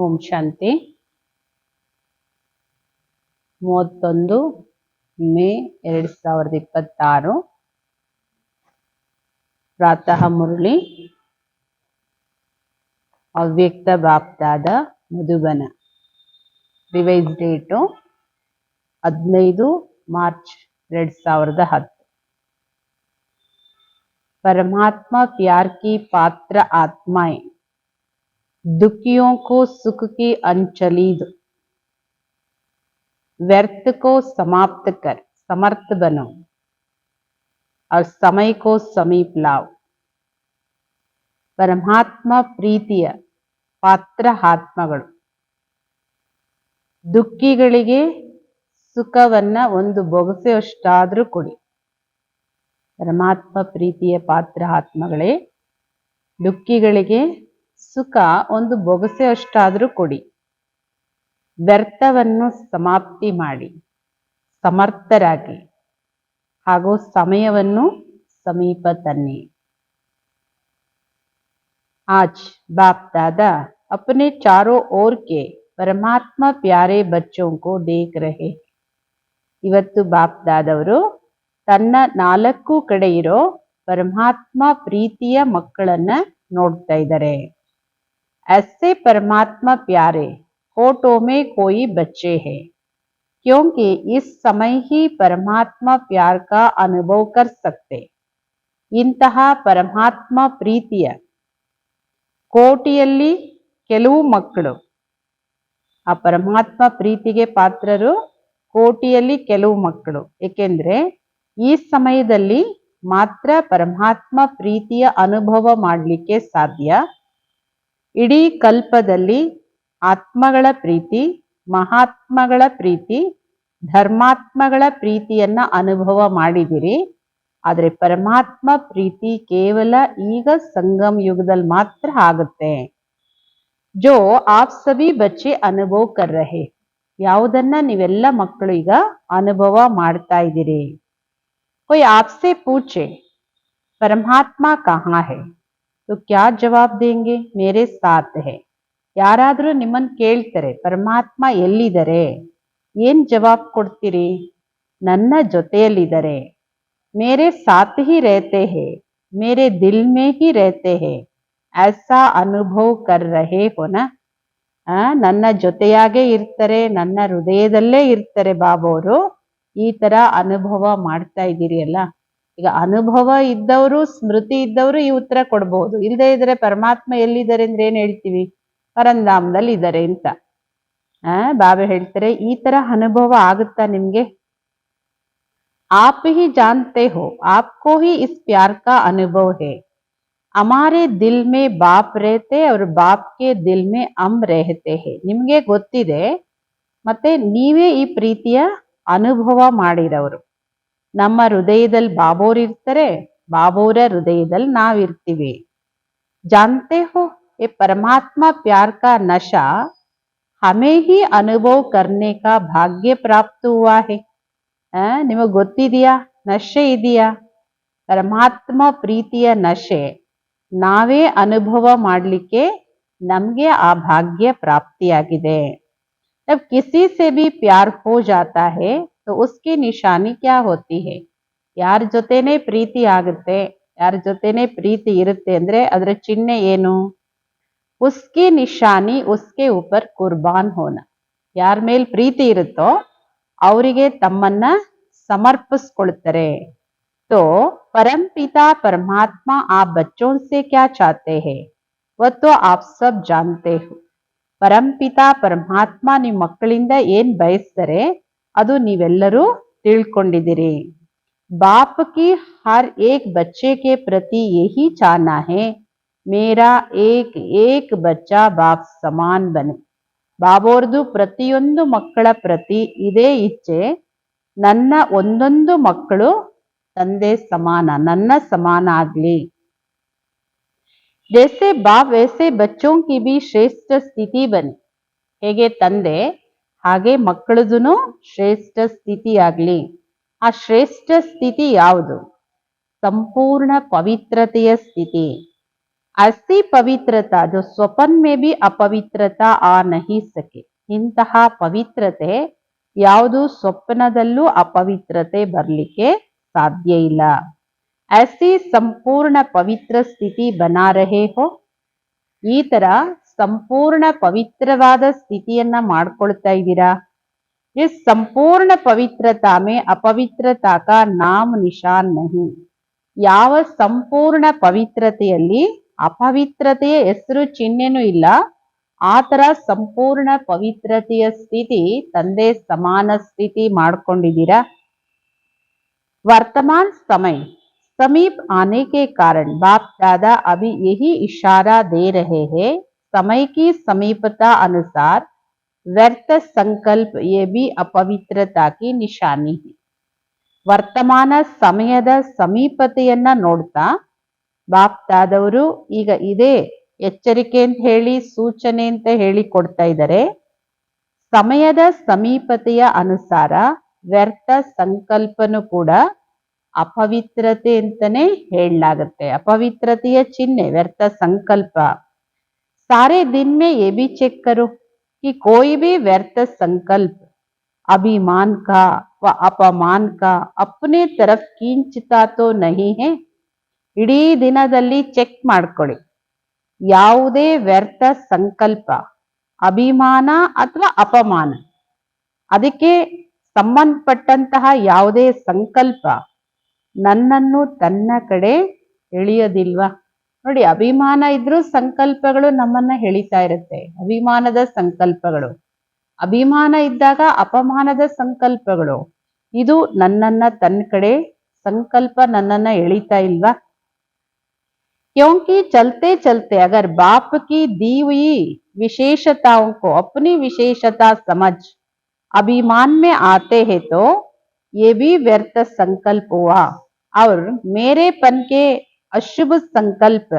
ಓಂ ಶಾಂತಿ. 31 ಮೇ 2026 ಪ್ರಾತಃ ಮುರಳಿ ಅವ್ಯಕ್ತ BapDada Madhuban. Revise date 15 March 2010. परमात्मा प्यार की पात्र आत्माएं, दुखियों को सुख की अंचली दो, व्यर्थ को समाप्त कर समर्थ बनो और समय को समीप लाओ. ಪರಮಾತ್ಮ ಪ್ರೀತಿಯ ಪಾತ್ರ ಆತ್ಮಗಳು ದುಃಖಿಗಳಿಗೆ ಸುಖವನ್ನ ಒಂದು ಬೊಗಸೆಯಷ್ಟಾದ್ರೂ ಕೊಡಿ. ಪರಮಾತ್ಮ ಪ್ರೀತಿಯ ಪಾತ್ರ ಆತ್ಮಗಳೇ, ದುಃಖಿಗಳಿಗೆ ಸುಖ ಒಂದು ಬೊಗಸೆಯಷ್ಟಾದ್ರೂ ಕೊಡಿ. ವ್ಯರ್ಥವನ್ನು ಸಮಾಪ್ತಿ ಮಾಡಿ ಸಮರ್ಥರಾಗಿ ಹಾಗೂ ಸಮಯವನ್ನು ಸಮೀಪ ತನ್ನಿ. आज बाप दादा अपने चारों ओर के परमात्मा प्यारे बच्चों को देख रहे. ಇವತ್ತು ಬಾಪ್ ದಾದವರು ತನ್ನ 4 ಕಡೆ ಇರೋ ಪರಮಾತ್ಮ ಪ್ರೀತಿಯ ಮಕ್ಕಳನ್ನ ನೋಡ್ತಾ ಇದ್ದಾರೆ. ऐसे परमात्मा प्यारे फोटो में कोई बच्चे हैं, क्योंकि इस समय ही परमात्मा प्यार का अनुभव कर सकते. ಇಂತಹ ಪರಮಾತ್ಮ ಪ್ರೀತಿಯ ಕೋಟಿಯಲ್ಲಿ ಕೆಲವು ಮಕ್ಕಳು, ಆ ಪರಮಾತ್ಮ ಪ್ರೀತಿಗೆ ಪಾತ್ರರು ಕೋಟಿಯಲ್ಲಿ ಕೆಲವು ಮಕ್ಕಳು. ಏಕೆಂದ್ರೆ ಈ ಸಮಯದಲ್ಲಿ ಮಾತ್ರ ಪರಮಾತ್ಮ ಪ್ರೀತಿಯ ಅನುಭವ ಮಾಡಲಿಕ್ಕೆ ಸಾಧ್ಯ. ಇಡೀ ಕಲ್ಪದಲ್ಲಿ ಆತ್ಮಗಳ ಪ್ರೀತಿ, ಮಹಾತ್ಮಗಳ ಪ್ರೀತಿ, ಧರ್ಮಾತ್ಮಗಳ ಪ್ರೀತಿಯನ್ನ ಅನುಭವ ಮಾಡಿದಿರಿ. ಆದರೆ ಪರಮಾತ್ಮ ಪ್ರೀತಿ ಕೇವಲ ಈಗ ಸಂಗಮ ಯುಗದಲ್ಲಿ ಮಾತ್ರ ಆಗುತ್ತೆ. ಜೋ ಆಪ್ ಸಭಿ ಬಚ್ಚೆ ಅನುಭವ ಕರ್ ರಹೆ, ಯಾವುದನ್ನ ನೀವೆಲ್ಲ ಮಕ್ಕಳು ಈಗ ಅನುಭವ ಮಾಡ್ತಾ ಇದ್ದೀರಿ. कोई आपसे पूछे परमात्मा कहाँ है तो क्या जवाब देंगे? मेरे साथ है. ಯಾರಾದ್ರೂ ನಿಮ್ಮನ್ನ ಕೇಳ್ತಾರೆ ಪರಮಾತ್ಮ ಎಲ್ಲಿದ್ದಾರೆ, ಏನ್ ಜವಾಬ್ ಕೊಡ್ತೀರಿ? ನನ್ನ ಜೊತೆಯಲ್ಲಿದ್ದಾರೆ. मेरे साथ ही रहते हैं, मेरे दिल में ही रहते हैं, ऐसा अनुभव कर रहे हो ना. ನನ್ನ ಜೊತೆಯಾಗೆ ಇರ್ತಾರೆ, ನನ್ನ ಹೃದಯದಲ್ಲೇ ಇರ್ತಾರೆ ಬಾಬವರು. ಈ ತರ ಅನುಭವ ಮಾಡ್ತಾ ಇದ್ದೀರಿ ಅಲ್ಲ. ಈಗ ಅನುಭವ ಇದ್ದವರು, ಸ್ಮೃತಿ ಇದ್ದವರು ಈ ಉತ್ತರ ಕೊಡ್ಬಹುದು. ಇಲ್ಲದೆ ಇದ್ರೆ ಪರಮಾತ್ಮ ಎಲ್ಲಿದ್ದಾರೆ ಅಂದ್ರೆ ಏನ್ ಹೇಳ್ತೀವಿ? ಪರಂಧಾಮದಲ್ಲಿ ಇದ್ದಾರೆ ಅಂತ. ಬಾಬಾ ಹೇಳ್ತಾರೆ, ಈ ತರ ಅನುಭವ ಆಗುತ್ತಾ ನಿಮ್ಗೆ? आप ही जानते हो, आपको ही इस प्यार का अनुभव है. हमारे दिल में बाप रहते और बाप के दिल में हम रहते हैं. ನಿಮ್ಗೆ ಗೊತ್ತಿದೆ, ಮತ್ತೆ ನೀವೇ ಈ ಪ್ರೀತಿಯ ಅನುಭವ ಮಾಡಿರವರು. ನಮ್ಮ ಹೃದಯದಲ್ಲಿ ಬಾಬೋರ್ ಇರ್ತಾರೆ, ಬಾಬೋರ ಹೃದಯದಲ್ಲಿ ನಾವಿರ್ತೀವಿ. जानते हो ये परमात्मा प्यार का नशा हमें ही अनुभव करने का भाग्य प्राप्त हुआ है. ನಿಮಗೆ ಗೊತ್ತಿದೆಯಾ? ನಶೆ ಇದೆಯಾ? ಪರಮಾತ್ಮ ಪ್ರೀತಿಯ ನಶೆ ನಾವೇ ಅನುಭವ ಮಾಡಲಿಕ್ಕೆ ನಮ್ಗೆ ಆ ಭಾಗ್ಯ ಪ್ರಾಪ್ತಿಯಾಗಿದೆ. जब किसी से भी प्यार हो जाता है तो उसकी निशानी क्या होती है? ಯಾರ ಜೊತೆನೆ ಪ್ರೀತಿ ಆಗುತ್ತೆ, ಯಾರ ಜೊತೆನೆ ಪ್ರೀತಿ ಇರುತ್ತೆ ಅಂದ್ರೆ ಅದರ ಚಿಹ್ನೆ ಏನು? ಉಸ್ಕಿ ನಿಶಾನಿ ಉಸ್ಕೆ ऊपर ಕುರ್ಬಾನ್ ಹೋನ. ಯಾರ ಮೇಲ್ ಪ್ರೀತಿ ಇರುತ್ತೋ ಅವರಿಗೆ ತಮ್ಮನ್ನ ಸಮರ್ಪಿಸ್ಕೊಳ್ತಾರೆ. तो परम पिता परमात्मा आप बच्चों से क्या चाहते हैं वो तो आप सब जानते हो. ಪರಂಪಿತಾ ಪರಮಾತ್ಮ ನಿಮ್ಮ ಮಕ್ಕಳಿಂದ ಏನ್ ಬಯಸ್ತಾರೆ ಅದು ನೀವೆಲ್ಲರೂ ತಿಳ್ಕೊಂಡಿದ್ದೀರಿ. बाप की हर एक बच्चे के प्रति यही चाहना है, मेरा एक एक बच्चा बाप समान बने. ಬಾಬೋರ್ದು ಪ್ರತಿಯೊಂದು ಮಕ್ಕಳ ಪ್ರತಿ ಇದೇ ಇಚ್ಛೆ, ನನ್ನ ಒಂದೊಂದು ಮಕ್ಕಳು ತಂದೆ ಸಮಾನ, ನನ್ನ ಸಮಾನ ಆಗ್ಲಿ. जैसे बाप वैसे बच्चों की भी श्रेष्ठ ಸ್ಥಿತಿ ಬನೆ. ಹೇಗೆ ತಂದೆ ಹಾಗೆ ಮಕ್ಕಳದೂ ಶ್ರೇಷ್ಠ ಸ್ಥಿತಿ ಆಗ್ಲಿ. ಆ ಶ್ರೇಷ್ಠ ಸ್ಥಿತಿ ಯಾವುದು? ಸಂಪೂರ್ಣ ಪವಿತ್ರತೆಯ ಸ್ಥಿತಿ. ऐसी पवित्रता जो स्वप्न में भी अपवित्रता आ नहीं सके, ಇಂತಹ ಪವಿತ್ರತೆ ಯಾವುದು ಸ್ವಪ್ನದಲ್ಲೂ ಅಪವಿತ್ರತೆ ಬರಲಿಕ್ಕೆ ಸಾಧ್ಯ ಇಲ್ಲ. ऐसी ಸಂಪೂರ್ಣ ಪವಿತ್ರ ಸ್ಥಿತಿ ಬನಾ ರಹೆ ಹೋ, ಈ ತರ ಸಂಪೂರ್ಣ ಪವಿತ್ರವಾದ ಸ್ಥಿತಿಯನ್ನ ಮಾಡ್ಕೊಳ್ತಾ ಇದ್ದೀರಾ. इस ಸಂಪೂರ್ಣ ಪವಿತ್ರತಾ ಮೇ ಅಪವಿತ್ರತಾ ಕಾ ನಾಮ್ ನಿಶಾನ್ ನಹಿ, ಯಾವ ಸಂಪೂರ್ಣ ಪವಿತ್ರತೆಯಲ್ಲಿ ಅಪವಿತ್ರತೆಯ ಹೆಸರು ಚಿಹ್ನೆನೂ ಇಲ್ಲ, ಆ ತರ ಸಂಪೂರ್ಣ ಪವಿತ್ರತೆಯ ಸ್ಥಿತಿ ತಂದೆ ಸಮಾನ ಸ್ಥಿತಿ ಮಾಡ್ಕೊಂಡಿದ್ದೀರಾ. वर्तमान समय समीप आने के कारण बाप दादा अभी यही इशारा दे रहे हैं, समय की समीपता अनुसार व्यर्थ संकल्प ये भी अपवित्रता की निशानी है. ವರ್ತಮಾನ ಸಮಯದ ಸಮೀಪತೆಯನ್ನ ನೋಡ್ತಾ ಬಾಪ್ ದಾದವರು ಈಗ ಇದೇ ಎಚ್ಚರಿಕೆ ಅಂತ ಹೇಳಿ ಸೂಚನೆ ಅಂತ ಹೇಳಿ ಕೊಡ್ತಾ ಇದ್ದಾರೆ. ಸಮಯದ ಸಮೀಪತೆಯ ಅನುಸಾರ ವ್ಯರ್ಥ ಸಂಕಲ್ಪನು ಕೂಡ ಅಪವಿತ್ರತೆ ಅಂತಾನೆ ಹೇಳಲಾಗುತ್ತೆ. ಅಪವಿತ್ರತೆಯ ಚಿಹ್ನೆ ವ್ಯರ್ಥ ಸಂಕಲ್ಪ. सारे दिन में ये भी चेक करो कि कोई भी व्यर्थ संकल्प अभिमान का व अपमान का अपने तरफ खींचता तो नहीं है. ಇಡೀ ದಿನದಲ್ಲಿ ಚೆಕ್ ಮಾಡ್ಕೊಳ್ಳಿ, ಯಾವುದೇ ವ್ಯರ್ಥ ಸಂಕಲ್ಪ ಅಭಿಮಾನ ಅಥವಾ ಅಪಮಾನ ಅದಕ್ಕೆ ಸಂಬಂಧಪಟ್ಟಂತಹ ಯಾವುದೇ ಸಂಕಲ್ಪ ನನ್ನನ್ನು ತನ್ನ ಕಡೆ ಎಳೆಯೋದಿಲ್ವಾ. ನೋಡಿ, ಅಭಿಮಾನ ಇದ್ರೂ ಸಂಕಲ್ಪಗಳು ನಮ್ಮನ್ನ ಎಳಿತಾ ಇರುತ್ತೆ, ಅಭಿಮಾನದ ಸಂಕಲ್ಪಗಳು. ಅಭಿಮಾನ ಇದ್ದಾಗ ಅಪಮಾನದ ಸಂಕಲ್ಪಗಳು, ಇದು ನನ್ನನ್ನ ತನ್ನ ಕಡೆ ಸಂಕಲ್ಪ ನನ್ನನ್ನ ಎಳಿತಾ ಇಲ್ವಾ. क्योंकि चलते चलते अगर बाप की दी हुई विशेषताओं को अपनी विशेषता समझ अभिमान में आते हैं तो ये भी व्यर्थ संकल्प हुआ. और मेरेपन के अशुभ संकल्प,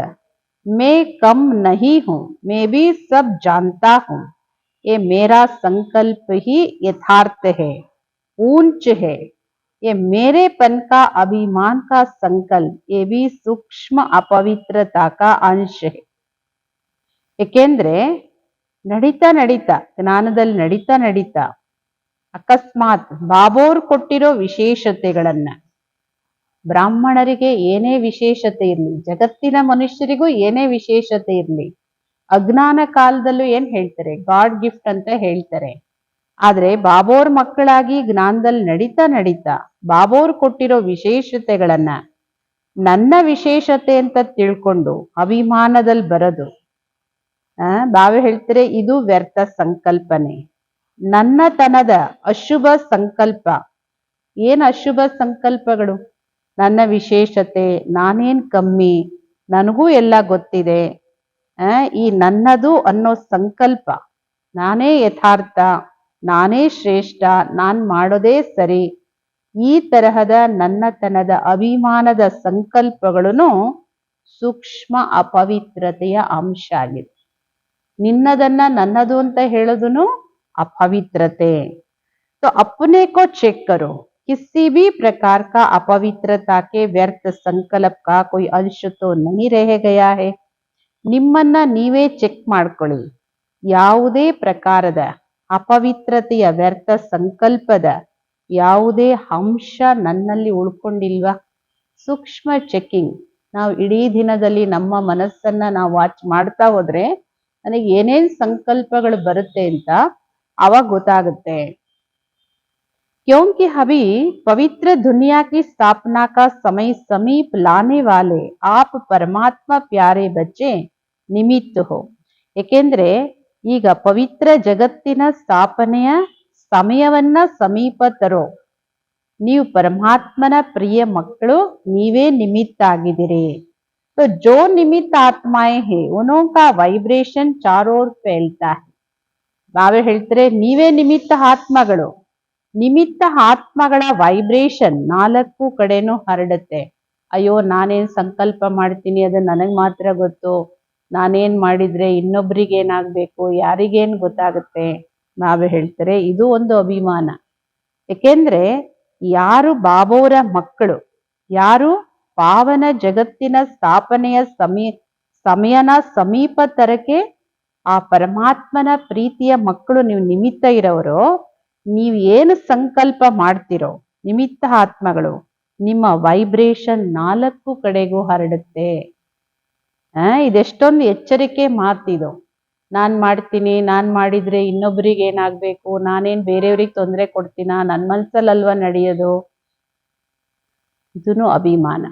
मैं कम नहीं हूं, मैं भी सब जानता हूं, ये मेरा संकल्प ही यथार्थ है, ऊंच है. ये मेरेपन का अभिमान का संकल्प ये भी सूक्ष्म अपवित्रता का अंश है. ಏಕೆಂದ್ರೆ ನಡೀತಾ ನಡೀತಾ ಜ್ಞಾನದಲ್ಲಿ ನಡೀತಾ ನಡೀತಾ ಅಕಸ್ಮಾತ್ ಬಾಬೋರ್ ಕೊಟ್ಟಿರೋ ವಿಶೇಷತೆಗಳನ್ನ, ಬ್ರಾಹ್ಮಣರಿಗೆ ಏನೇ ವಿಶೇಷತೆ ಇರಲಿ, ಜಗತ್ತಿನ ಮನುಷ್ಯರಿಗೂ ಏನೇ ವಿಶೇಷತೆ ಇರಲಿ, ಅಜ್ಞಾನ ಕಾಲದಲ್ಲೂ ಏನ್ ಹೇಳ್ತಾರೆ, ಗಾಡ್ ಗಿಫ್ಟ್ ಅಂತ ಹೇಳ್ತಾರೆ. ಆದ್ರೆ ಬಾಬೋರ್ ಮಕ್ಕಳಾಗಿ ಜ್ಞಾನದಲ್ಲಿ ನಡೀತಾ ನಡೀತಾ ಬಾಬೋರ್ ಕೊಟ್ಟಿರೋ ವಿಶೇಷತೆಗಳನ್ನ ನನ್ನ ವಿಶೇಷತೆ ಅಂತ ತಿಳ್ಕೊಂಡು ಅಭಿಮಾನದಲ್ಲಿ ಬರೋದು, ಬಾವೆ ಹೇಳ್ತಾರೆ ಇದು ವ್ಯರ್ಥ ಸಂಕಲ್ಪನೆ. ನನ್ನತನದ ಅಶುಭ ಸಂಕಲ್ಪ, ಏನ್ ಅಶುಭ ಸಂಕಲ್ಪಗಳು, ನನ್ನ ವಿಶೇಷತೆ, ನಾನೇನ್ ಕಮ್ಮಿ, ನನಗೂ ಎಲ್ಲ ಗೊತ್ತಿದೆ, ಈ ನನ್ನದು ಅನ್ನೋ ಸಂಕಲ್ಪ, ನಾನೇ ಯಥಾರ್ಥ, ನಾನೇ ಶ್ರೇಷ್ಠ, ನಾನ್ ಮಾಡೋದೇ ಸರಿ, ಈ ತರಹದ ನನ್ನತನದ ಅಭಿಮಾನದ ಸಂಕಲ್ಪಗಳನ್ನು ಸೂಕ್ಷ್ಮ ಅಪವಿತ್ರತೆಯ ಅಂಶ ಆಗಿದೆ. ನಿನ್ನದನ್ನ ನನ್ನದು ಅಂತ ಹೇಳೋದನ್ನು अपवित्रते. तो अपने को चेक करो, किसी भी प्रकार का अपवित्रता के व्यर्थ संकल्प का कोई अंश तो नहीं रह गया है. ನಿಮ್ಮನ್ನ ನೀವೇ ಚೆಕ್ ಮಾಡ್ಕೊಳ್ಳಿ, ಯಾವುದೇ ಪ್ರಕಾರದ ಅಪವಿತ್ರತೆಯ ವ್ಯರ್ಥ ಸಂಕಲ್ಪದ ಯಾವುದೇ ಅಂಶ ನನ್ನಲ್ಲಿ ಉಳ್ಕೊಂಡಿಲ್ವಾ. ಸೂಕ್ಷ್ಮ ಚೆಕಿಂಗ್. ನಾವು ಇಡೀ ದಿನದಲ್ಲಿ ನಮ್ಮ ಮನಸ್ಸನ್ನ ನಾವು ವಾಚ್ ಮಾಡ್ತಾ ಹೋದ್ರೆ ನನಗೆ ಏನೇನ್ ಸಂಕಲ್ಪಗಳು ಬರುತ್ತೆ ಅಂತ ಅವಾಗ ಗೊತ್ತಾಗುತ್ತೆ. क्योंकि अभी पवित्र दुनिया की स्थापना का समय समीप लाने वाले आप परमात्मा प्यारे बच्चे निमित्त हो. ಏಕೆಂದ್ರೆ ಈಗ ಪವಿತ್ರ ಜಗತ್ತಿನ ಸ್ಥಾಪನೆಯ ಸಮಯವನ್ನ ಸಮೀಪ ತರೋ ನೀವು ಪರಮಾತ್ಮನ ಪ್ರಿಯ ಮಕ್ಕಳು, ನೀವೇ ನಿಮಿತ್ತ ಆಗಿದ್ದೀರಿ. तो जो निमित्त आत्माएं है उनका वाइब्रेशन चारों ओर फैलता है. ಬಾವೆ ಹೇಳ್ತಾರೆ ನೀವೇ ನಿಮಿತ್ತ ಆತ್ಮಗಳು, ನಿಮಿತ್ತ ಆತ್ಮಗಳ ವೈಬ್ರೇಷನ್ 4 ಕಡೆನೂ ಹರಡುತ್ತೆ. ಅಯ್ಯೋ ನಾನೇನ್ ಸಂಕಲ್ಪ ಮಾಡ್ತೀನಿ ಅದು ನನಗ್ ಮಾತ್ರ ಗೊತ್ತು, ನಾನೇನ್ ಮಾಡಿದ್ರೆ ಇನ್ನೊಬ್ರಿಗೆ ಏನಾಗ್ಬೇಕು, ಯಾರಿಗೇನ್ ಗೊತ್ತಾಗುತ್ತೆ. ಬಾವೆ ಹೇಳ್ತಾರೆ ಇದು ಒಂದು ಅಭಿಮಾನ. ಏಕೆಂದ್ರೆ ಯಾರು ಬಾಬೋರ ಮಕ್ಕಳು, ಯಾರು ಪಾವನ ಜಗತ್ತಿನ ಸ್ಥಾಪನೆಯ ಸಮಯನ ಸಮೀಪ ತರಕ್ಕೆ ಆ ಪರಮಾತ್ಮನ ಪ್ರೀತಿಯ ಮಕ್ಕಳು ನೀವು ನಿಮಿತ್ತ ಇರೋರು, ನೀವು ಏನು ಸಂಕಲ್ಪ ಮಾಡ್ತಿರೋ ನಿಮಿತ್ತ ಆತ್ಮಗಳು, ನಿಮ್ಮ ವೈಬ್ರೇಷನ್ 4 ಕಡೆಗೂ ಹರಡುತ್ತೆ. ಇದೆಷ್ಟೊಂದು ಎಚ್ಚರಿಕೆ ಮಾತಿದು. ನಾನ್ ಮಾಡ್ತೀನಿ, ನಾನ್ ಮಾಡಿದ್ರೆ ಇನ್ನೊಬ್ರಿಗೆ ಏನಾಗ್ಬೇಕು, ನಾನೇನ್ ಬೇರೆಯವ್ರಿಗೆ ತೊಂದರೆ ಕೊಡ್ತೀನ, ನನ್ ಮನ್ಸಲ್ಲಲ್ವಾ ನಡೆಯೋದು, ಇದನ್ನು ಅಭಿಮಾನ.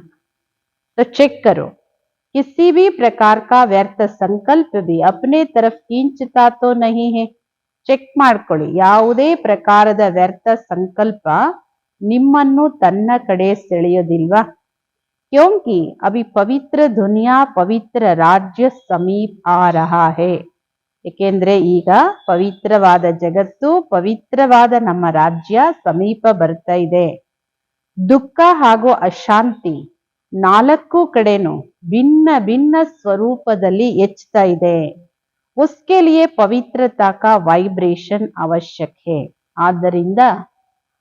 तो चेक करो, किसी भी प्रकार का व्यर्थ संकल्प भी अपने तरफ खींचता तो नहीं है. ಚೆಕ್ ಮಾಡ್ಕೊಳ್ಳಿ, ಯಾವುದೇ ಪ್ರಕಾರದ ವ್ಯರ್ಥ ಸಂಕಲ್ಪ ನಿಮ್ಮನ್ನು ತನ್ನ ಕಡೆ ಸೆಳೆಯೋದಿಲ್ವಾ. क्योंकि अभी पवित्र दुनिया पवित्र राज्य समीप आ रहा है. ಏಕೆಂದ್ರೆ ಈಗ ಪವಿತ್ರವಾದ ಜಗತ್ತು, ಪವಿತ್ರವಾದ ನಮ್ಮ ರಾಜ್ಯ ಸಮೀಪ ಬರ್ತಾ ಇದೆ. ದುಃಖ ಹಾಗೂ ಅಶಾಂತಿ 4 ಕಡೆನೂ ಭಿನ್ನ ಭಿನ್ನ ಸ್ವರೂಪದಲ್ಲಿ ಹೆಚ್ಚುತ್ತಾ ಇದೆ. उसके लिए पवित्रता का वाइब्रेशन आवश्यक है. ಆದ್ದರಿಂದ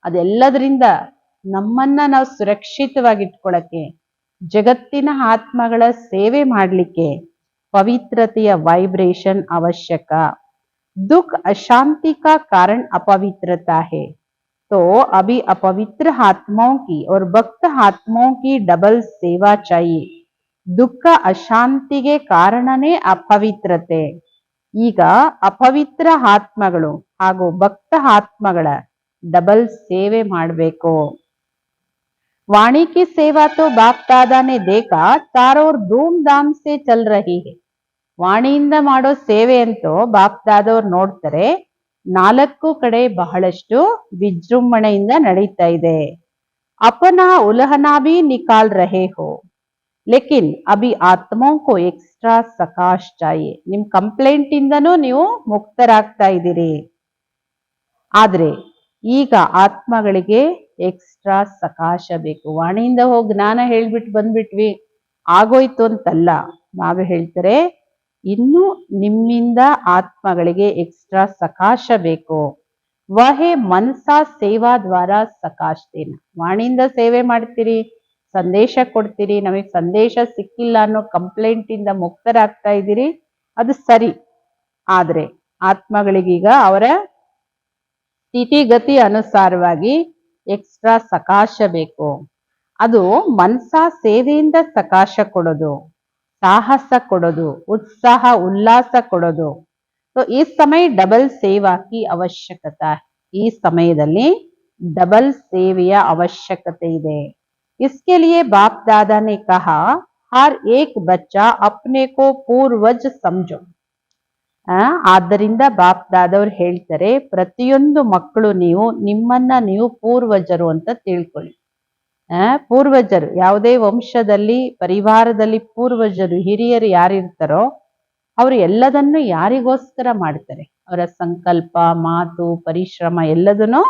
ಅದೆಲ್ಲದರಿಂದ ನಮ್ಮನ್ನ ನಾವು ಸುರಕ್ಷಿತವಾಗಿಟ್ಕೊಳ್ಳಕ್ಕೆ, ಜಗತ್ತಿನ ಆತ್ಮಗಳ ಸೇವೆ ಮಾಡಲಿಕ್ಕೆ ಪವಿತ್ರತೆಯ ವೈಬ್ರೇಷನ್ ಅವಶ್ಯಕ. दुख अशांति का कारण अपवित्रता है. तो अभी अपवित्र आत्माओं की और भक्त आत्माओं की डबल सेवा चाहिए. ದುಃಖ ಅಶಾಂತಿಗೆ ಕಾರಣನೇ ಅಪವಿತ್ರತೆ. ಈಗ ಅಪವಿತ್ರ ಆತ್ಮಗಳು ಹಾಗೂ ಭಕ್ತ ಆತ್ಮಗಳ ಡಬಲ್ ಸೇವೆ ಮಾಡಬೇಕು. वाणी की सेवा तो बाप दादा ने देखा चारों ओर धूमधाम से चल रही है. ವಾಣಿಯಿಂದ ಮಾಡೋ ಸೇವೆ ಅಂತೂ ಬಾಪ್ ದಾದವ್ರು ನೋಡ್ತಾರೆ, 4 ಕಡೆ ಬಹಳಷ್ಟು ವಿಜೃಂಭಣೆಯಿಂದ ನಡೀತಾ ಇದೆ. अपना उलहना भी निकाल रहे हो, लेकिन अभी आत्माओं को एक्स्ट्रा सकाश चाहिए. ನಿಮ್ ಕಂಪ್ಲೇಂಟ್ ಇಂದನೂ ನೀವು ಮುಕ್ತರಾಗ್ತಾ ಇದ್ದೀರಿ, ಆದ್ರೆ ಈಗ ಆತ್ಮಗಳಿಗೆ ಎಕ್ಸ್ಟ್ರಾ ಸಕಾಶ ಬೇಕು. ವಾಣಿಯಿಂದ ಹೋಗಿ ಜ್ಞಾನ ಹೇಳ್ಬಿಟ್ಟು ಬಂದ್ಬಿಟ್ವಿ, ಆಗೋಯ್ತು ಅಂತಲ್ಲ. ನಾವೇ ಹೇಳ್ತಾರೆ, ಇನ್ನು ನಿಮ್ಮಿಂದ ಆತ್ಮಗಳಿಗೆ ಎಕ್ಸ್ಟ್ರಾ ಸಕಾಶ ಬೇಕು. ವಹೆ ಮನಸಾ ಸೇವಾ ದ್ವಾರ ಸಕಾಶ್ತೇನ. ವಾಣಿಯಿಂದ ಸೇವೆ ಮಾಡ್ತೀರಿ, ಸಂದೇಶ ಕೊಡ್ತೀರಿ, ನಮಗೆ ಸಂದೇಶ ಸಿಕ್ಕಿಲ್ಲ ಅನ್ನೋ ಕಂಪ್ಲೇಂಟ್ ಇಂದ ಮುಕ್ತರಾಗ್ತಾ ಇದ್ದೀರಿ, ಅದು ಸರಿ. ಆದ್ರೆ ಆತ್ಮಗಳಿಗೀಗ ಅವರ ಸ್ಥಿತಿಗತಿ ಅನುಸಾರವಾಗಿ ಎಕ್ಸ್ಟ್ರಾ ಸಕಾಶ ಬೇಕು. ಅದು ಮನಸಾ ಸೇವೆಯಿಂದ ಸಕಾಶ ಕೊಡೋದು, ಸಾಹಸ ಕೊಡೋದು, ಉತ್ಸಾಹ ಉಲ್ಲಾಸ ಕೊಡೋದು. ಈ ಸಮಯ ಡಬಲ್ ಸೇವಾ ಕಿ ಅವಶ್ಯಕತೆ. ಈ ಸಮಯದಲ್ಲಿ ಡಬಲ್ ಸೇವೆಯ ಅವಶ್ಯಕತೆ ಇದೆ. इसके लिए बाप दादा ने कहा, हर एक बच्चा अपने को पूर्वज समझो. ಆದ್ದರಿಂದ ಬಾಪ್ ದಾದವ್ರು ಹೇಳ್ತಾರೆ, ಪ್ರತಿಯೊಂದು ಮಕ್ಕಳು ನೀವು ನಿಮ್ಮನ್ನ ನೀವು ಪೂರ್ವಜರು ಅಂತ ತಿಳ್ಕೊಳ್ಳಿ. ಪೂರ್ವಜರು ಯಾವುದೇ ವಂಶದಲ್ಲಿ ಪರಿವಾರದಲ್ಲಿ ಪೂರ್ವಜರು ಹಿರಿಯರು ಯಾರಿರ್ತಾರೋ ಅವರು ಎಲ್ಲದನ್ನು ಯಾರಿಗೋಸ್ಕರ ಮಾಡ್ತಾರೆ, ಅವರ ಸಂಕಲ್ಪ ಮಾತು ಪರಿಶ್ರಮ ಎಲ್ಲದನ್ನು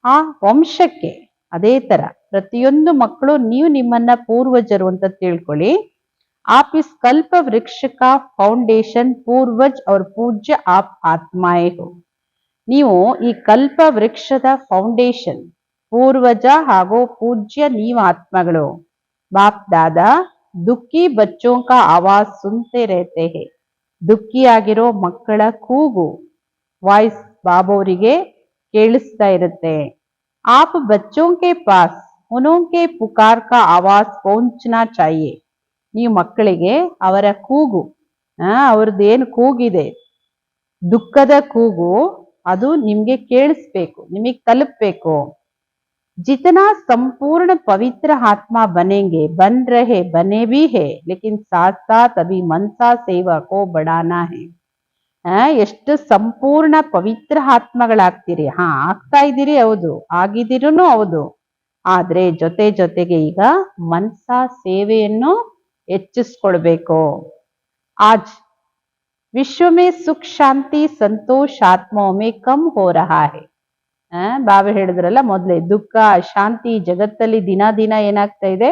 ಆ ವಂಶಕ್ಕೆ. ಅದೇ ತರ ಪ್ರತಿಯೊಂದು ಮಕ್ಕಳು ನೀವು ನಿಮ್ಮನ್ನ ಪೂರ್ವಜರು ಅಂತ ತಿಳ್ಕೊಳ್ಳಿ. आप इस कल्प वृक्ष का फाउंडेशन पूर्वज और पूज्य आप आत्माएं हो. ನೀವು ಈ ಕಲ್ಪ ವೃಕ್ಷದ ಫೌಂಡೇಶನ್ ಪೂರ್ವಜ ಹಾಗೂ ಪೂಜ್ಯ ನೀವು ಆತ್ಮಗಳು. ಬಾಪ್ ದಾದಾ ದುಃಖಿ ಬಚ್ಚೋं का आवाज सुनते रहते हैं. ದುಃಖಿಯಾಗಿರೋ ಮಕ್ಕಳ ಕೂಗು ವಾಯ್ಸ್ ಬಾಬೋರಿಗೆ ಕೇಳಿಸ್ತಾ ಇರುತ್ತೆ. आप बच्चों के पास उनके पुकार का आवाज पहुंचना चाहिए. ನೀವು ಮಕ್ಕಳಿಗೆ ಅವರ ಕೂಗು, ಅವ್ರದ್ದೇನು ಕೂಗಿದೆ ದುಃಖದ ಕೂಗು, ಅದು ನಿಮ್ಗೆ ಕೇಳಿಸ್ಬೇಕು, ನಿಮಗೆ ತಲುಪಬೇಕು. जितना संपूर्ण पवित्र आत्मा बनेंगे, बन रहे बने भी है, लेकिन साथ साथ अभी मनसा सेवा को बढ़ाना है. ಎಷ್ಟು ಸಂಪೂರ್ಣ ಪವಿತ್ರ ಆತ್ಮಗಳಾಗ್ತೀರಿ, ಆಗ್ತಾ ಇದ್ದೀರಿ ಹೌದು, ಆಗಿದ್ದೀರೂ ಹೌದು, ಆದ್ರೆ ಜೊತೆ ಜೊತೆಗೆ ಈಗ ಮನಸಾ ಸೇವೆಯನ್ನು ಹೆಚ್ಚಿಸ್ಕೊಳ್ಬೇಕು. आज विश्व में सुख शांति संतोष आत्माओं में कम हो रहा है. ಬಾಬಾ ಹೇಳಿದ್ರಲ್ಲ ಮೊದಲೇ, ದುಃಖ ಶಾಂತಿ ಜಗತ್ತಲ್ಲಿ ದಿನ ದಿನ ಏನಾಗ್ತಾ ಇದೆ,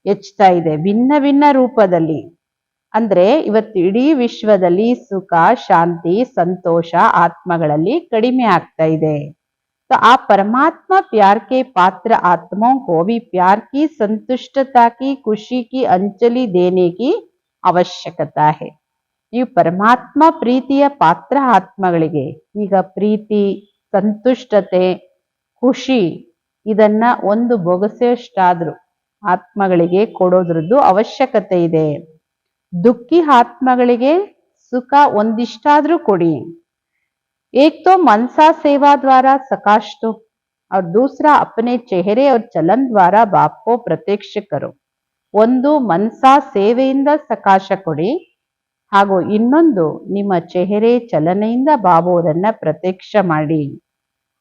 ಹೆಚ್ಚುತ್ತಾ ಇದೆ ಭಿನ್ನ ಭಿನ್ನ ರೂಪದಲ್ಲಿ. ಅಂದ್ರೆ ಇವತ್ತು ಇಡೀ ವಿಶ್ವದಲ್ಲಿ ಸುಖ ಶಾಂತಿ ಸಂತೋಷ ಆತ್ಮಗಳಲ್ಲಿ ಕಡಿಮೆ ಆಗ್ತಾ ಇದೆ. तो आप परमात्मा प्यार के पात्र आत्माओं को भी प्यार की संतुष्टता की खुशी की अंजलि देने की ಅವಶ್ಯಕತಾ ಹೇ. ನೀವು ಪರಮಾತ್ಮ ಪ್ರೀತಿಯ ಪಾತ್ರ ಆತ್ಮಗಳಿಗೆ ಈಗ ಪ್ರೀತಿ, ಸಂತುಷ್ಟತೆ, ಖುಷಿ ಇದನ್ನ ಒಂದು ಬೊಗಸೆಯಷ್ಟಾದ್ರೂ ಆತ್ಮಗಳಿಗೆ ಕೊಡೋದ್ರದ್ದು ಅವಶ್ಯಕತೆ ಇದೆ. ದುಃಖಿ ಆತ್ಮಗಳಿಗೆ ಸುಖ ಒಂದಿಷ್ಟಾದ್ರೂ ಕೊಡಿ. एक तो मनसा सेवा द्वारा सकाश दो और दूसरा अपने चेहरे और चलन द्वारा बाप को प्रत्यक्ष करो. ಒಂದು ಮನಸಾ ಸೇವೆಯಿಂದ ಸಕಾಶ ಕೊಡಿ, ಹಾಗೂ ಇನ್ನೊಂದು ನಿಮ್ಮ ಚೆಹರೆ ಚಲನೆಯಿಂದ ಬಾಬೋರನ್ನ ಪ್ರತ್ಯಕ್ಷ ಮಾಡಿ.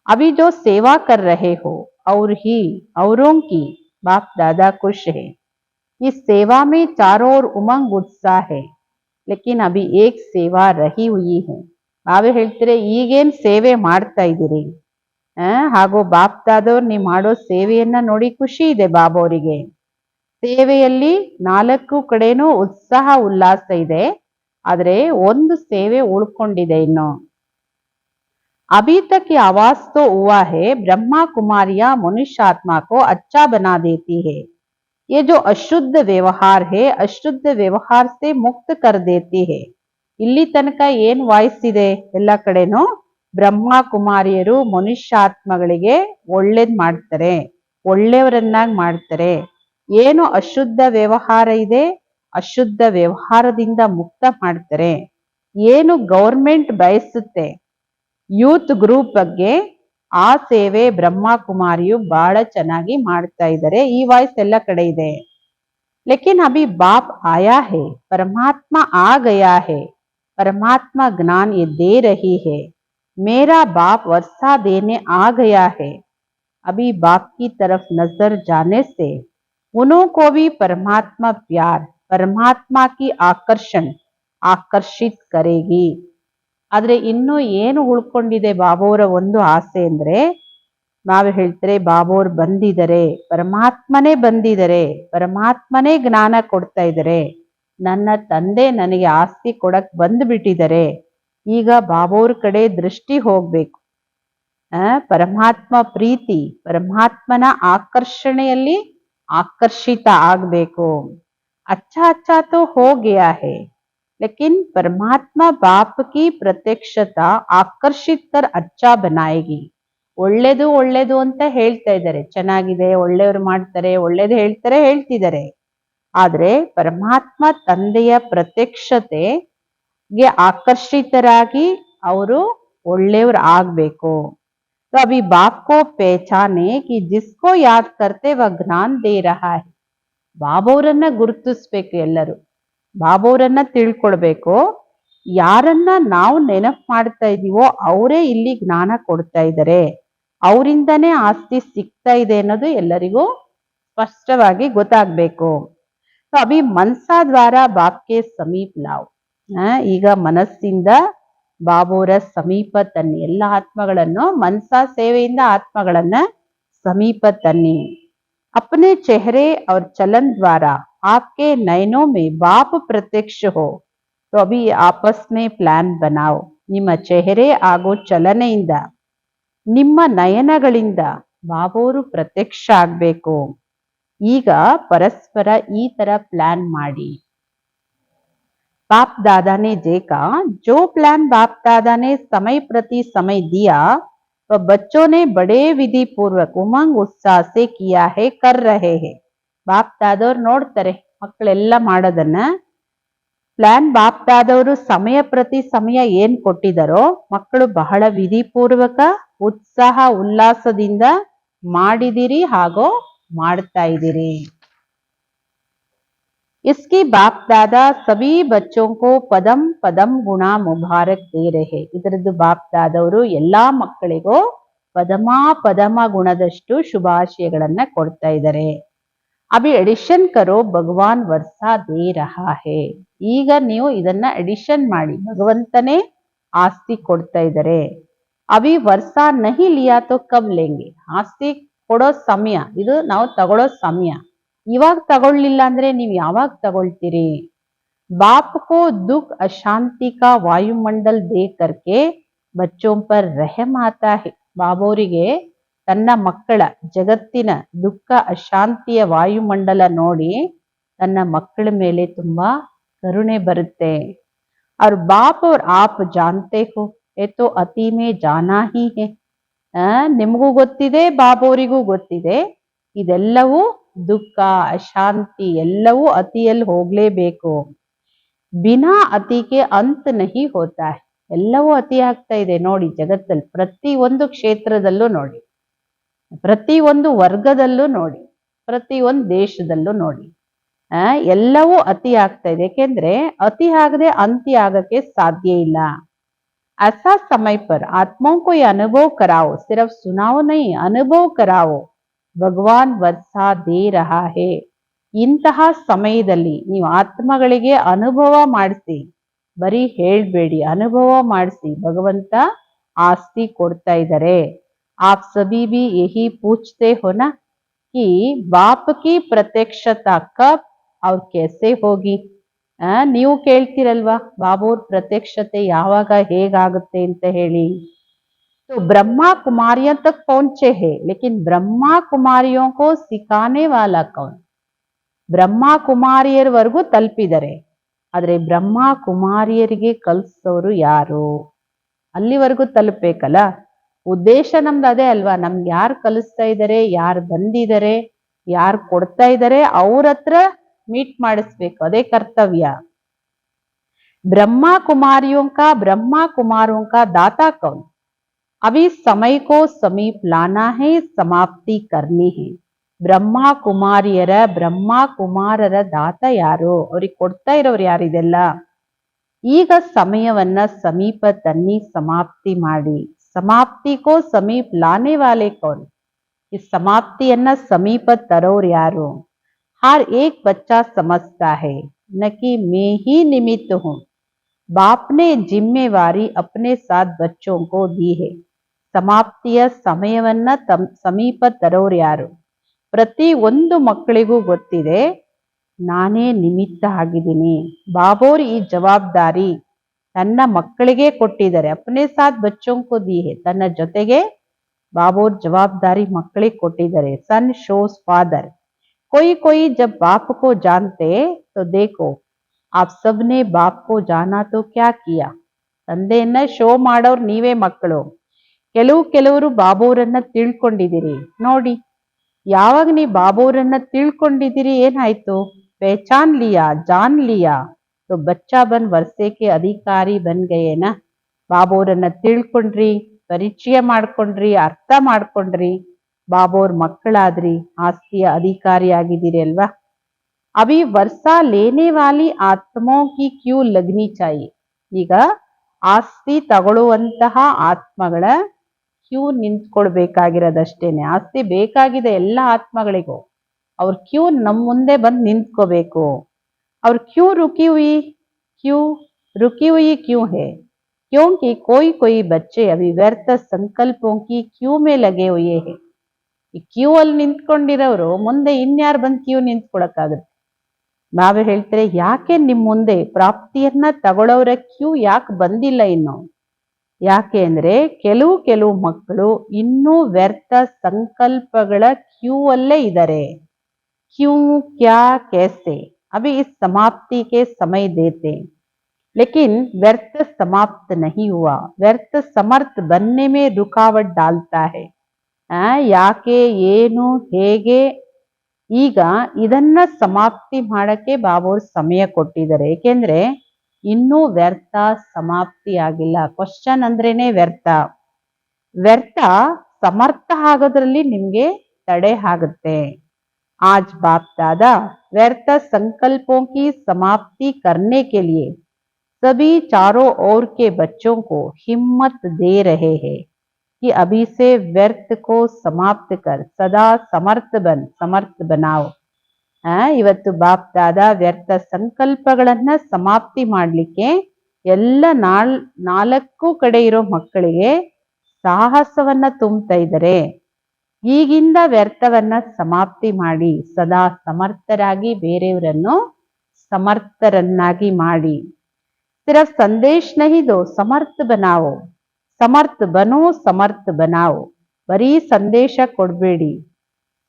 अभी जो सेवा कर रहे हो और ही औरों की बाप दादा खुश है. इस सेवा में चारों ओर उमंग उत्साह है, लेकिन अभी एक सेवा रही हुई है. ಬಾಬಾ ಹೇಳ್ತಾರೆ ಈಗೇನ್ ಸೇವೆ ಮಾಡ್ತಾ ಇದ್ದೀರಿ, ಹಾಗೂ ಬಾಪ್ ದಾದವ್ರು ನೀವು ಮಾಡೋ ಸೇವೆಯನ್ನ ನೋಡಿ ಖುಷಿ ಇದೆ ಬಾಬೋರಿಗೆ. ಸೇವೆಯಲ್ಲಿ 4 ಕಡೆನೂ ಉತ್ಸಾಹ ಉಲ್ಲಾಸ ಇದೆ, ಆದ್ರೆ ಒಂದು ಸೇವೆ ಉಳ್ಕೊಂಡಿದೆ ಇನ್ನು. अभी तक ये आवाज तो हुआ है, ब्रह्मा कुमारियां मनुष्य आत्मा को अच्छा बना देती है. ये जो अशुद्ध व्यवहार है, अशुद्ध व्यवहार से मुक्त कर देती है. ಇಲ್ಲಿ ತನಕ ಏನ್ ವಾಯ್ಸ್ ಇದೆ ಎಲ್ಲ ಕಡೆನೂ, ಬ್ರಹ್ಮ ಕುಮಾರಿಯರು ಮನುಷ್ಯಾತ್ಮಗಳಿಗೆ ಒಳ್ಳೇದ್ ಮಾಡ್ತಾರೆ, ಒಳ್ಳೆಯವರನ್ನಾಗಿ ಮಾಡ್ತಾರೆ. ಏನು ಅಶುದ್ಧ ವ್ಯವಹಾರ ಇದೆ, ಅಶುದ್ಧ ವ್ಯವಹಾರದಿಂದ ಮುಕ್ತ ಮಾಡ್ತಾರೆ. ಏನು ಗೌರ್ಮೆಂಟ್ ಬಯಸುತ್ತೆ ಯೂತ್ ಗ್ರೂಪ್ ಬಗ್ಗೆ, ಆ ಸೇವೆ ಬ್ರಹ್ಮ ಕುಮಾರಿಯು ಬಹಳ ಚೆನ್ನಾಗಿ ಮಾಡ್ತಾ ಇದ್ದಾರೆ. ಈ ವಾಯ್ಸ್ ಎಲ್ಲ ಕಡೆ ಇದೆ. ಲೇಕಿನ್ ಅಭಿ ಬಾಪ್ ಆಯಾ ಹೇ, ಪರಮಾತ್ಮ ಆ ಗಯಾ ಹೇ, परमात्मा ज्ञान ये दे रही है. मेरा बाप वर्षा देने आ गया है. अभी बाप की तरफ नजर जाने से उन्हों को भी परमात्मा प्यार, परमात्मा की आकर्षण आकर्षित करेगी. ಆದ್ರೆ ಇನ್ನು ಏನು ಉಳ್ಕೊಂಡಿದೆ ಬಾಬೋರ ಒಂದು ಆಸೆ ಅಂದ್ರೆ, ನಾವು ಹೇಳ್ತಾರೆ ಬಾಬೋರ್ ಬಂದಿದ್ದಾರೆ, ಪರಮಾತ್ಮನೇ ಬಂದಿದ್ದಾರೆ, ಪರಮಾತ್ಮನೇ ಜ್ಞಾನ ಕೊಡ್ತಾ ಇದ್ದಾರೆ, ನನ್ನ ತಂದೆ ನನಗೆ ಆಸ್ತಿ ಕೊಡಕ್ ಬಂದ್ಬಿಟ್ಟಿದ್ದಾರೆ, ಈಗ ಬಾಬೋರ್ ಕಡೆ ದೃಷ್ಟಿ ಹೋಗ್ಬೇಕು. ಪರಮಾತ್ಮ ಪ್ರೀತಿ, ಪರಮಾತ್ಮನ ಆಕರ್ಷಣೆಯಲ್ಲಿ ಆಕರ್ಷಿತ ಆಗ್ಬೇಕು. अच्छा अच्छा तो हो गया है, लेकिन परमात्मा बाप की प्रत्यक्षता आकर्षित कर अच्छा बनाएगी. ಒಳ್ಳೇದು ಒಳ್ಳೇದು ಅಂತ ಹೇಳ್ತಾ ಇದ್ದಾರೆ, ಚೆನ್ನಾಗಿದೆ, ಒಳ್ಳೆಯವರು ಮಾಡ್ತಾರೆ, ಒಳ್ಳೇದು ಹೇಳ್ತಾರೆ, ಹೇಳ್ತಿದ್ದಾರೆ. ಆದ್ರೆ ಪರಮಾತ್ಮ ತಂದೆಯ ಪ್ರತ್ಯಕ್ಷತೆಗೆ ಆಕರ್ಷಿತರಾಗಿ ಅವರು ಒಳ್ಳೆಯವರು ಆಗ್ಬೇಕು. तो अभी बाप को पहचाने कि जिसको याद करते वह ज्ञान दे रहा है. ಬಾಬೋರನ್ನ ಗುರುತಿಸ್ಬೇಕು, ಎಲ್ಲರೂ ಬಾಬೋರನ್ನ ತಿಳ್ಕೊಳ್ಬೇಕು. ಯಾರನ್ನ ನಾವು ನೆನಪು ಮಾಡ್ತಾ ಇದೀವೋ ಅವರೇ ಇಲ್ಲಿ ಜ್ಞಾನ ಕೊಡ್ತಾ ಇದ್ದಾರೆ, ಅವರಿಂದನೇ ಆಸ್ತಿ ಸಿಗ್ತಾ ಇದೆ ಅನ್ನೋದು ಎಲ್ಲರಿಗೂ ಸ್ಪಷ್ಟವಾಗಿ ಗೊತ್ತಾಗ್ಬೇಕು. ಅಭಿ ಮನಸಾ ದ್ವಾರ ಬಾಪ್ಗೆ ಸಮೀಪ ಲಾವ್. ಈಗ ಮನಸ್ಸಿಂದ ಬಾಬೋರ ಸಮೀಪ ತನ್ನಿ, ಎಲ್ಲ ಆತ್ಮಗಳನ್ನು ಮನಸಾ ಸೇವೆಯಿಂದ ಆತ್ಮಗಳನ್ನ ಸಮೀಪ ತನ್ನಿ. अपने चेहरे और चलन द्वारा आपके नयनों में बाप प्रत्यक्ष हो. तो अभी आपस में प्लान बनाओ. ನಿಮ್ಮ ಚೆಹರೆ ಹಾಗೂ ಚಲನೆಯಿಂದ, ನಿಮ್ಮ ನಯನಗಳಿಂದ ಬಾಬೋರು ಪ್ರತ್ಯಕ್ಷ ಆಗ್ಬೇಕು. ಈಗ ಪರಸ್ಪರ ಈ ತರ ಪ್ಲಾನ್ ಮಾಡಿ. बाप दादा ने देखा जो प्लान बाप दादा ने समय प्रति समय दिया वह बच्चों ने बड़े विधि पूर्वक उमंग उत्साह से किया है, कर रहे हैं. ಬಾಪ್ ದಾದವ್ರು ನೋಡ್ತಾರೆ ಮಕ್ಕಳೆಲ್ಲ ಮಾಡೋದನ್ನ. ಪ್ಲಾನ್ ಬಾಪ್ ದಾದವರು ಸಮಯ ಪ್ರತಿ ಸಮಯ ಏನ್ ಕೊಟ್ಟಿದಾರೋ ಮಕ್ಕಳು ಬಹಳ ವಿಧಿಪೂರ್ವಕ ಉತ್ಸಾಹ ಉಲ್ಲಾಸದಿಂದ ಮಾಡಿದಿರಿ ಹಾಗೂ ಮಾಡ್ತಾ ಇದ್ದೀರಿ. इसकी बाप दादा सभी बच्चों को पदम पदम गुणा मुबारक दे रहे. ಇದರದ್ದು ಬಾಪ್ ದಾದವರು ಎಲ್ಲಾ ಮಕ್ಕಳಿಗೂ ಪದಮ ಪದಮ ಗುಣದಷ್ಟು ಶುಭಾಶಯಗಳನ್ನ ಕೊಡ್ತಾ ಇದ್ದಾರೆ. ಅಭಿ ಎಡಿಷನ್ ಕರೋ ಭಗವಾನ್ ವರ್ಷಾ ದೇ ರಹಾ ಹೇ. ಈಗ ನೀವು ಇದನ್ನ ಎಡಿಷನ್ ಮಾಡಿ, ಭಗವಂತನೇ ಆಸ್ತಿ ಕೊಡ್ತಾ ಇದ್ದಾರೆ. ಅಭಿ ವರ್ಷಾ ನಹಿ ಲಿಯಾ ತೋ ಕಬ್ ಲೇಂಗೆ. ಆಸ್ತಿ ಕೊಡೋ ಸಮಯ ಇದು, ನಾವು ತಗೊಳ್ಳೋ ಸಮಯ. ಇವಾಗ ತಗೊಳ್ಳಿಲ್ಲ ಅಂದ್ರೆ ನೀವು ಯಾವಾಗ ತಗೊಳ್ತೀರಿ? बाप को दुख अशांति का वायुमंडल दे करके बच्चों पर रहम आता है. ಬಾಬೋರಿಗೆ ತನ್ನ ಮಕ್ಕಳ ಜಗತ್ತಿನ ದುಃಖ ಅಶಾಂತಿಯ ವಾಯುಮಂಡಲ ನೋಡಿ ತನ್ನ ಮಕ್ಕಳ ಮೇಲೆ ತುಂಬಾ ಕರುಣೆ ಬರುತ್ತೆ. और बाप और आप जानते हो ये तो अति में जाना ही है. ನಿಮಗೂ ಗೊತ್ತಿದೆ, ಬಾಬೋರಿಗೂ ಗೊತ್ತಿದೆ, ಇದೆಲ್ಲವೂ ದುಃಖ, ಅಶಾಂತಿ ಎಲ್ಲವೂ ಅತಿಯಲ್ಲಿ ಹೋಗ್ಲೇಬೇಕು. ಬಿನಾ ಅತಿಗೆ ಅಂತ ನಹಿ ಹೋತಾ ಹೈ. ಎಲ್ಲವೂ ಅತಿ ಆಗ್ತಾ ಇದೆ ನೋಡಿ ಜಗತ್ತಲ್ಲಿ. ಪ್ರತಿ ಒಂದು ಕ್ಷೇತ್ರದಲ್ಲೂ ನೋಡಿ, ಪ್ರತಿ ಒಂದು ವರ್ಗದಲ್ಲೂ ನೋಡಿ, ಪ್ರತಿ ಒಂದು ದೇಶದಲ್ಲೂ ನೋಡಿ, ಎಲ್ಲವೂ ಅತಿ ಆಗ್ತಾ ಇದೆ. ಯಾಕೆಂದ್ರೆ ಅತಿ ಆಗದೆ ಅಂತಿ ಆಗಕ್ಕೆ ಸಾಧ್ಯ ಇಲ್ಲ. ऐसा समय पर आत्माओं को ये अनुभव कराओ, सिर्फ सुनाओ नहीं, अनुभव कराओ, ಭಗವಾನ್ ವರ್ಷ ದೇ ರಹಾ ಹೇ. ಇಂತಹ ಸಮಯದಲ್ಲಿ ನೀವು ಆತ್ಮಗಳಿಗೆ ಅನುಭವ ಮಾಡಿಸಿ, ಬರೀ ಹೇಳ್ಬೇಡಿ, ಅನುಭವ ಮಾಡಿಸಿ. ಭಗವಂತ ಆಸ್ತಿ ಕೊಡ್ತಾ ಇದ್ದಾರೆ. आप सभी भी यही पूछते हो ना कि बाप की प्रत्यक्षता कब और कैसे होगी. ನೀವು ಕೇಳ್ತಿರಲ್ವಾ ಬಾಬೋರ್ ಪ್ರತ್ಯಕ್ಷತೆ ಯಾವಾಗ ಹೇಗಾಗುತ್ತೆ ಅಂತ ಹೇಳಿ. तो ब्रह्मा कुमारियों तक पहुंचे हैं, लेकिन ब्रह्मा कुमारियों को सिखाने वाला कौन. ಬ್ರಹ್ಮ ಕುಮಾರಿಯರವರೆಗೂ ತಲುಪಿದ್ದಾರೆ, ಆದ್ರೆ ಬ್ರಹ್ಮ ಕುಮಾರಿಯರಿಗೆ ಕಲಿಸೋರು ಯಾರು? ಅಲ್ಲಿವರೆಗೂ ತಲುಪಬೇಕಲ್ಲ. ಉದ್ದೇಶ ನಮ್ದು ಅದೇ ಅಲ್ವಾ. ನಮ್ಗೆ ಯಾರು ಕಲಿಸ್ತಾ ಇದ್ದಾರೆ, ಯಾರು ಬಂದಿದ್ದಾರೆ, ಯಾರು ಕೊಡ್ತಾ ಇದ್ದಾರೆ, ಅವ್ರ ಹತ್ರ ಮೀಟ್ ಮಾಡಿಸ್ಬೇಕು, ಅದೇ ಕರ್ತವ್ಯ. ब्रह्मा कुमारों का दाता कौन. अभी समय को समीप लाना है, समाप्ति करनी है. ಬ್ರಹ್ಮ ಕುಮಾರರ ದಾತ ಯಾರು? ಅವ್ರಿಗೆ ಕೊಡ್ತಾ ಇರೋರು ಯಾರು? ಇದೆಲ್ಲ ಈಗ ಸಮಯವನ್ನ ಸಮೀಪ ತನ್ನಿ, ಸಮಾಪ್ತಿ ಮಾಡಿ. ಸಮಾಪ್ತಿ ಕೋ ಸಮೀಪ್ ಲಾನೆ ವಾಲೆ ಕೌನ್. ಈ ಸಮಾಪ್ತಿಯನ್ನ ಸಮೀಪ ತರೋರು ಯಾರು? हर एक बच्चा समझता है न कि मैं ही निमित्त हूँ. बाप ने जिम्मेवारी अपने साथ बच्चों को दी है. ಸಮಾಪ್ತಿಯ ಸಮಯವನ್ನ ಸಮೀಪ ತರೋರು ಯಾರು? ಪ್ರತಿ ಒಂದು ಮಕ್ಕಳಿಗೂ ಗೊತ್ತಿದೆ, ನಾನೇ ನಿಮಿತ್ತ ಆಗಿದ್ದೀನಿ. ಬಾಬೋರ್ ಈ ಜವಾಬ್ದಾರಿ ತನ್ನ ಮಕ್ಕಳಿಗೆ ಕೊಟ್ಟಿದ್ದಾರೆ. ಅಪ್ನೆ ಸಾಥ್ ಬಚ್ಚೋಂ ಕೋ ದಿ ಹೈ. ತನ್ನ ಜೊತೆಗೆ ಬಾಬೋರ್ ಜವಾಬ್ದಾರಿ ಮಕ್ಕಳಿಗೆ ಕೊಟ್ಟಿದ್ದಾರೆ. ಸನ್ ಶೋಸ್ ಫಾದರ್. कोई जब बाप को जानते तो देखो आप सबने बाप को जाना तो क्या किया. ತಂದೆಯನ್ನ ಶೋ ಮಾಡೋರು ನೀವೇ ಮಕ್ಕಳು. ಕೆಲವರು ಬಾಬೋರನ್ನ ತಿಳ್ಕೊಂಡಿದ್ದೀರಿ ನೋಡಿ. ಯಾವಾಗ ನೀವು ಬಾಬೋರನ್ನ ತಿಳ್ಕೊಂಡಿದ್ದೀರಿ ಏನಾಯ್ತು? ಪಹಚಾನ್ ಲಿಯಾ, ಜಾನ್ ಲಿಯಾ तो बच्चा बन वर्षे के अधिकारी बन गए ना. ಬಾಬೋರನ್ನ ತಿಳ್ಕೊಂಡ್ರಿ, ಪರಿಚಯ ಮಾಡ್ಕೊಂಡ್ರಿ, ಅರ್ಥ ಮಾಡ್ಕೊಂಡ್ರಿ, ಬಾಬೋರ್ ಮಕ್ಕಳಾದ್ರಿ, ಆಸ್ತಿಯ ಅಧಿಕಾರಿ ಆಗಿದ್ದೀರಿ ಅಲ್ವಾ. ಅಭಿ ವರ್ಷ ಲೇನೆ ವಾಲಿ ಆತ್ಮೋ ಕಿ ಕ್ಯೂ ಲಗ್ನಿ ಚಾಯಿ. ಈಗ ಆಸ್ತಿ ತಗೊಳ್ಳುವಂತಹ ಆತ್ಮಗಳ ಕ್ಯೂ ನಿಂತ್ಕೊಳ್ಬೇಕಾಗಿರೋದಷ್ಟೇನೆ. ಆಸ್ತಿ ಬೇಕಾಗಿದೆ ಎಲ್ಲ ಆತ್ಮಗಳಿಗೂ, ಅವ್ರ ಕ್ಯೂ ನಮ್ಮ ಮುಂದೆ ಬಂದು ನಿಂತ್ಕೋಬೇಕು. ಅವ್ರ ಕ್ಯೂ ರುಕಿ ಹುಯಿ ಕ್ಯೂ ಹೇ. क्योंकि कोई बच्चे अभी व्यर्थ संकल्पों की क्यू में लगे हुए हैं. ಈ ಕ್ಯೂ ಅಲ್ಲಿ ನಿಂತ್ಕೊಂಡಿರೋರು ಮುಂದೆ ಇನ್ಯಾರು ಬಂದು ಕ್ಯೂ ನಿಂತ್ಕೊಳಕ್ಕಾಗುತ್ತೆ? ನಾವೇ ಹೇಳ್ತಾರೆ, ಯಾಕೆ ನಿಮ್ ಮುಂದೆ ಪ್ರಾಪ್ತಿಯನ್ನ ತಗೊಳ್ಳೋರ ಕ್ಯೂ ಯಾಕೆ ಬಂದಿಲ್ಲ ಇನ್ನು? ಯಾಕೆ ಅಂದ್ರೆ ಕೆಲವು ಮಕ್ಕಳು ಇನ್ನೂ ವ್ಯರ್ಥ ಸಂಕಲ್ಪಗಳ ಕ್ಯೂ ಅಲ್ಲೇ ಇದ್ದಾರೆ. ಕ್ಯೂ ಕ್ಯಾ कैसे अभी इस समाप्ति के समय देते, लेकिन व्यर्थ समाप्त नहीं हुआ. व्यर्थ समर्थ बनने में रुकावट डालता है. ಯಾಕೆ, ಏನು, ಹೇಗೆ? ಈಗ ಇದನ್ನ ಸಮಾಪ್ತಿ ಮಾಡಕ್ಕೆ ಬಾಬೋರ್ ಸಮಯ ಕೊಟ್ಟಿದ್ದಾರೆ. ಏಕೆಂದ್ರೆ ಇನ್ನೂ ವ್ಯರ್ಥ ಸಮಾಪ್ತಿ ಆಗಿಲ್ಲ. ಕ್ವಶನ್ ಅಂದ್ರೇನೆ ವ್ಯರ್ಥ. ವ್ಯರ್ಥ ಸಮರ್ಥ ಆಗೋದ್ರಲ್ಲಿ ನಿಮ್ಗೆ ತಡೆ ಆಗುತ್ತೆ. आज बाप दादा व्यर्थ संकल्पों की समाप्ति करने के लिए सभी चारों ओर के बच्चों को हिम्मत दे रहे हैं कि अभी से व्यर्थ को समाप्त कर सदा समर्थ बनाओ. ಇವತ್ತು ಬಾಪ್ ದಾದಾ ವ್ಯರ್ಥ ಸಂಕಲ್ಪಗಳನ್ನ ಸಮಾಪ್ತಿ ಮಾಡ್ಲಿಕ್ಕೆ ಎಲ್ಲ ನಾಲ್ಕು ಕಡೆ ಇರೋ ಮಕ್ಕಳಿಗೆ ಸಾಹಸವನ್ನ ತುಂಬ್ತಾ ಇದ್ದಾರೆ. ಈಗಿಂದ ವ್ಯರ್ಥವನ್ನ ಸಮಾಪ್ತಿ ಮಾಡಿ ಸದಾ ಸಮರ್ಥರಾಗಿ ಬೇರೆಯವರನ್ನು ಸಮರ್ಥರನ್ನಾಗಿ ಮಾಡಿ. ಸಿರ್ಫ್ ಸಂದೇಶ ನಹಿ ದೋ, ಸಮರ್ಥ ಬನಾವೋ. ಸಮರ್ಥ ಬನೋ, ಸಮರ್ಥ ಬನಾವೋ. ಬರೀ ಸಂದೇಶ ಕೊಡ್ಬೇಡಿ,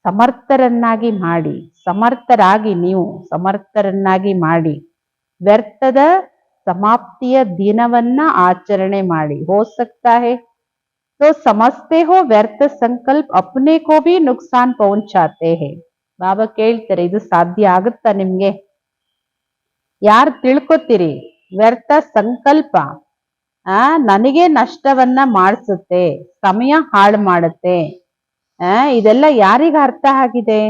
ಸಮರ್ಥರನ್ನಾಗಿ ಮಾಡಿ. ಸಮರ್ಥರಾಗಿ ನೀವು ಸಮರ್ಥರನ್ನಾಗಿ ಮಾಡಿ. ವ್ಯರ್ಥದ ಸಮಾಪ್ತಿಯ ದಿನವನ್ನ ಆಚರಣೆ ಮಾಡಿ. हो सकता है तो समझते हो व्यर्थ संकल्प अपने को भी नुकसान पहुंचाते हैं. ಬಾಬಾ ಕೇಳ್ತಾರೆ, ಇದು ಸಾಧ್ಯ ಆಗುತ್ತಾ ನಿಮ್ಗೆ? ಯಾರು ತಿಳ್ಕೊತೀರಿ ವ್ಯರ್ಥ ಸಂಕಲ್ಪ ನನಗೆ ನಷ್ಟವನ್ನ ಮಾಡಿಸುತ್ತೆ, ಸಮಯ ಹಾಳು ಮಾಡುತ್ತೆ, ಇದೆಲ್ಲ ಯಾರಿಗ ಅರ್ಥ ಆಗಿದೆ?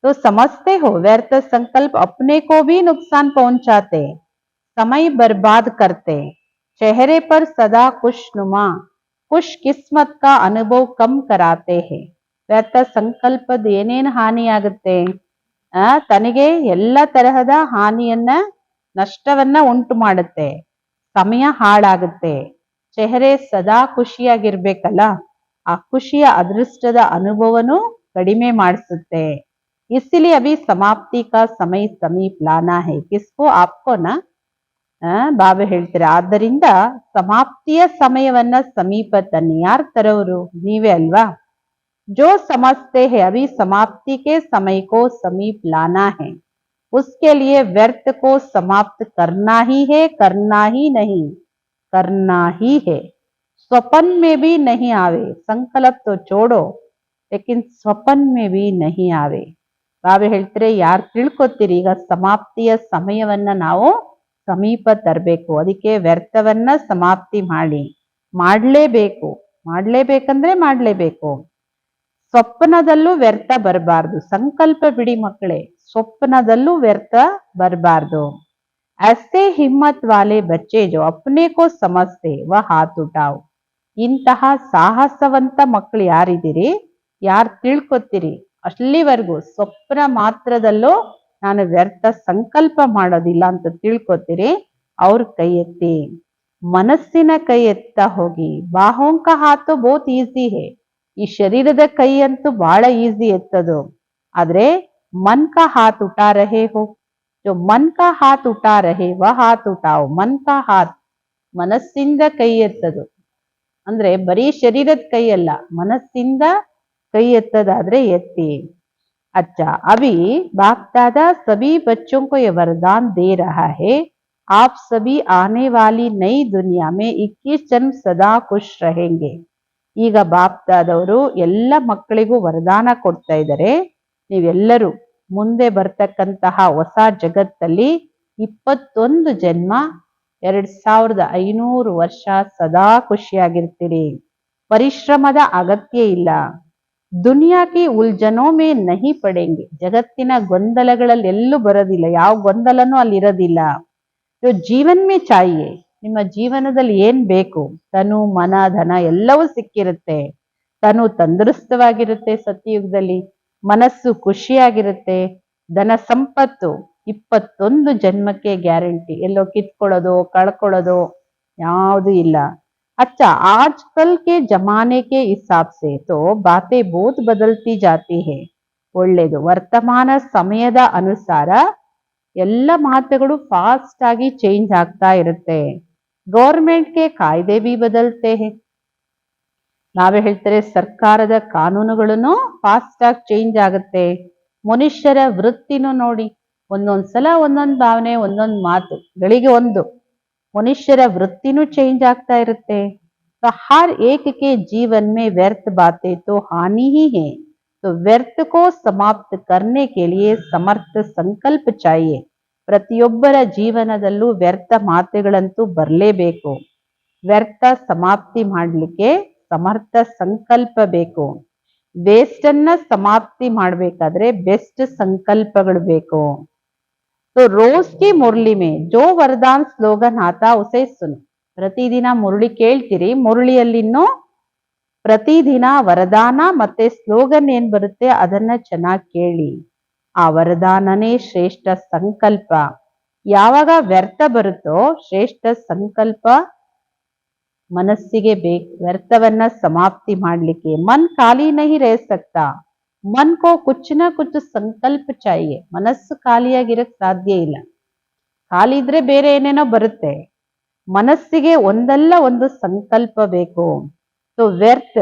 तो समझते हो व्यर्थ संकल्प अपने को भी नुकसान पहुंचाते, समय बर्बाद करते, चेहरे पर सदा खुशनुमा खुश किस्मत का अनुभव कम कराते हैं. ವ್ಯರ್ಥ ಸಂಕಲ್ಪದ ಏನೇನು ಹಾನಿ ಆಗುತ್ತೆ? ತನಗೆ ಎಲ್ಲ ತರಹದ ಹಾನಿಯನ್ನ ನಷ್ಟವನ್ನ ಉಂಟು ಮಾಡುತ್ತೆ, ಸಮಯ ಹಾಳಾಗುತ್ತೆ, ಚೆಹರೆ ಸದಾ ಖುಷಿಯಾಗಿರ್ಬೇಕಲ್ಲ, ಆ ಖುಷಿಯ ಅದೃಷ್ಟದ ಅನುಭವನು ಕಡಿಮೆ ಮಾಡಿಸುತ್ತೆ. इसलिए अभी समाप्ति का समय समीप लाना है. किसको? आपको ना. ಬಾಬಾ ಹೇಳ್ತಾರೆ, ಆದ್ದರಿಂದ ಸಮಾಪ್ತಿಯ ಸಮಯವನ್ನ ಸಮೀಪ ತನ್ನಿ. ಯಾರು ತರವರು? ನೀವೇ ಅಲ್ವಾ. जो समझते हैं अभी समाप्ति के समय को समीप लाना है, उसके लिए व्यर्थ को समाप्त करना ही है, करना ही नहीं, करना ही है. स्वप्न में भी नहीं आवे. संकल्प तो छोड़ो, लेकिन स्वप्न में भी नहीं आवे. ಬಾಬಾ ಹೇಳ್ತಾರೆ, ಯಾರು ತಿಳ್ಕೊತೀರಿ ಈಗ ಸಮಾಪ್ತಿಯ ಸಮಯವನ್ನ ನಾವು ಸಮೀಪ ತರಬೇಕು, ಅದಕ್ಕೆ ವ್ಯರ್ಥವನ್ನ ಸಮಾಪ್ತಿ ಮಾಡ್ಲೇಬೇಕು. ಮಾಡ್ಲೇಬೇಕಂದ್ರೆ ಮಾಡ್ಲೇಬೇಕು. ಸ್ವಪ್ನದಲ್ಲೂ ವ್ಯರ್ಥ ಬರಬಾರ್ದು. ಸಂಕಲ್ಪ ಬಿಡಿ ಮಕ್ಕಳೇ, ಸ್ವಪ್ನದಲ್ಲೂ ವ್ಯರ್ಥ ಬರಬಾರ್ದು. ऐसे हिम्मत वाले बच्चे जो अपने को समझते वह हाथ उठाओ. ಇಂತಹ ಸಾಹಸವಂತ ಮಕ್ಕಳು ಯಾರಿದ್ದೀರಿ, ಯಾರು ತಿಳ್ಕೊತೀರಿ ಅಲ್ಲಿವರೆಗೂ ಸ್ವಪ್ನ ಮಾತ್ರದಲ್ಲೂ ನಾನು ವ್ಯರ್ಥ ಸಂಕಲ್ಪ ಮಾಡೋದಿಲ್ಲ ಅಂತ ತಿಳ್ಕೊತೀರಿ, ಅವ್ರ ಕೈ ಎತ್ತಿ. ಮನಸ್ಸಿನ ಕೈ ಎತ್ತಾ ಹೋಗಿ. ಬಾಹೋಂಕ ಹಾತು ಬಹುತ್ ಈಸಿ ಹೇ. ಈ ಶರೀರದ ಕೈ ಅಂತೂ ಬಹಳ ಈಸಿ ಎತ್ತದು. ಆದ್ರೆ ಮನ್ ಕಾ ಹಾತ್ ಉಠಾ ರಹೇ ಹೋ, ಜೋ ಮನ್ ಕಾ ಹಾತ್ ಉಠಾ ರಹೇ ವ ಹಾತ್ ಉಠಾವ್. ಮನ್ ಕಾ ಹಾತ್ ಮನಸ್ಸಿಂದ ಕೈ ಎತ್ತದು ಅಂದ್ರೆ ಬರೀ ಶರೀರದ ಕೈ ಅಲ್ಲ, ಮನಸ್ಸಿಂದ ಕೈ ಎತ್ತದಾದ್ರೆ ಎತ್ತಿ. अच्छा, अभी बाप दादा सभी बच्चों को ये वरदान दे रहा है, आप सभी आने वाली नई दुनिया में 21 जन्म सदा खुश रहेंगे. ಈಗ ಬಾಪ್ ದಾದವರು ಎಲ್ಲ ಮಕ್ಕಳಿಗೂ ವರದಾನ ಕೊಡ್ತಾ ಇದ್ದಾರೆ, ನೀವೆಲ್ಲರೂ ಮುಂದೆ ಬರ್ತಕ್ಕಂತಹ ಹೊಸ ಜಗತ್ತಲ್ಲಿ 21 ಜನ್ಮ 2500 ವರ್ಷ ಸದಾ ಖುಷಿಯಾಗಿರ್ತೀರಿ. ಪರಿಶ್ರಮದ ಅಗತ್ಯ ಇಲ್ಲ. ದುನಿಯಾ ಕಿ ಉಲ್ಜನೋ ಮೇ ನಹಿ ಪಡೆಂಗೆ. ಜಗತ್ತಿನ ಗೊಂದಲಗಳಲ್ಲಿ ಎಲ್ಲೂ ಬರೋದಿಲ್ಲ, ಯಾವ ಗೊಂದಲನೂ ಅಲ್ಲಿ ಇರೋದಿಲ್ಲ. ಜೀವನ್ ಮೇ ಚಾಹಿಯೆ, ನಿಮ್ಮ ಜೀವನದಲ್ಲಿ ಏನ್ ಬೇಕು? ತನು ಮನ ಧನ ಎಲ್ಲವೂ ಸಿಕ್ಕಿರುತ್ತೆ. ತನು ತಂದೃಷ್ಟವಾಗಿರುತ್ತೆ ಸತ್ಯಯುಗದಲ್ಲಿ, ಮನಸ್ಸು ಖುಷಿಯಾಗಿರುತ್ತೆ, ಧನ ಸಂಪತ್ತು 21 ಜನ್ಮಕ್ಕೆ ಗ್ಯಾರಂಟಿ. ಎಲ್ಲೋ ಕಿತ್ಕೊಳ್ಳೋದು ಕಳ್ಕೊಳ್ಳೋದು ಯಾವುದು ಇಲ್ಲ. अच्छा, आजकल के जमाने के हिसाब से तो बातें बहुत बदलती जाती है. ಒಳ್ಳೆಯದು. ವರ್ತಮಾನ ಸಮಯದ ಅನುಸಾರ ಎಲ್ಲ ಮಾತುಗಳು ಫಾಸ್ಟ್ ಆಗಿ ಚೇಂಜ್ ಆಗ್ತಾ ಇರುತ್ತೆ. ಗೌರ್ಮೆಂಟ್ ಕೆ ಕಾಯ್ದೆ ಬಿ ಬದಲ್ತೆ ಹೇ. ನಾವೇ ಹೇಳ್ತಾರೆ ಸರ್ಕಾರದ ಕಾನೂನುಗಳನ್ನು ಫಾಸ್ಟ್ ಆಗಿ ಚೇಂಜ್ ಆಗುತ್ತೆ. ಮನುಷ್ಯರ ವೃತ್ತಿನೂ ನೋಡಿ, ಒಂದೊಂದ್ಸಲ ಒಂದೊಂದು ಭಾವನೆ, ಒಂದೊಂದು ಮಾತು, ಗಳಿಗೆ ಒಂದು. ಮನುಷ್ಯರ ವೃತ್ತಿನೂ ಚೇಂಜ್ ಆಗ್ತಾ ಇರುತ್ತೆ. हर एक के जीवन में व्यर्थ बातें तो हानि ही है, तो व्यर्थ को समाप्त करने के लिए समर्थ संकल्प चाहिए. ಪ್ರತಿಯೊಬ್ಬರ ಜೀವನದಲ್ಲೂ ವ್ಯರ್ಥ ಮಾತುಗಳಂತೂ ಬರಲೇಬೇಕು. ವ್ಯರ್ಥ ಸಮಾಪ್ತಿ ಮಾಡಲಿಕ್ಕೆ ಸಮರ್ಥ ಸಂಕಲ್ಪ ಬೇಕು. ವೇಸ್ಟ್ ಅನ್ನ ಸಮಾಪ್ತಿ ಮಾಡಬೇಕಾದ್ರೆ ಬೆಸ್ಟ್ ಸಂಕಲ್ಪಗಳು ಬೇಕು. तो रोज की मुरली में जो वरदान स्लोगन आता उसे सुनो. ಪ್ರತಿದಿನ ಮುರಳಿ ಕೇಳ್ತೀರಿ, ಮುರಳಿಯಲ್ಲಿನ್ನೂ ಪ್ರತಿದಿನ ವರದಾನ ಮತ್ತೆ ಸ್ಲೋಗನ್ ಏನ್ ಬರುತ್ತೆ ಅದನ್ನ ಚೆನ್ನಾಗಿ ಕೇಳಿ. ಆ ವರದಾನನೇ ಶ್ರೇಷ್ಠ ಸಂಕಲ್ಪ. ಯಾವಾಗ ವ್ಯರ್ಥ ಬರುತ್ತೋ ಶ್ರೇಷ್ಠ ಸಂಕಲ್ಪ ಮನಸ್ಸಿಗೆ ಬೇಕು. ವ್ಯರ್ಥವನ್ನ ಸಮಾಪ್ತಿ ಮಾಡ್ಲಿಕ್ಕೆ ಮನ್ ಖಾಲಿ ನಹಿ ರಹ ಸಕ್ತಾ, ಮನ್ ಕೋ ಕುಚ್ ನ ಕುಚ್ ಸಂಕಲ್ಪ ಚಾಹಿಯೆ. ಮನಸ್ಸು ಖಾಲಿಯಾಗಿರಕ್ ಸಾಧ್ಯ ಇಲ್ಲ. ಖಾಲಿ ಇದ್ರೆ ಬೇರೆ ಏನೇನೋ ಬರುತ್ತೆ. ಮನಸ್ಸಿಗೆ ಒಂದಲ್ಲ ಒಂದು ಸಂಕಲ್ಪ ಬೇಕು. तो व्यर्थ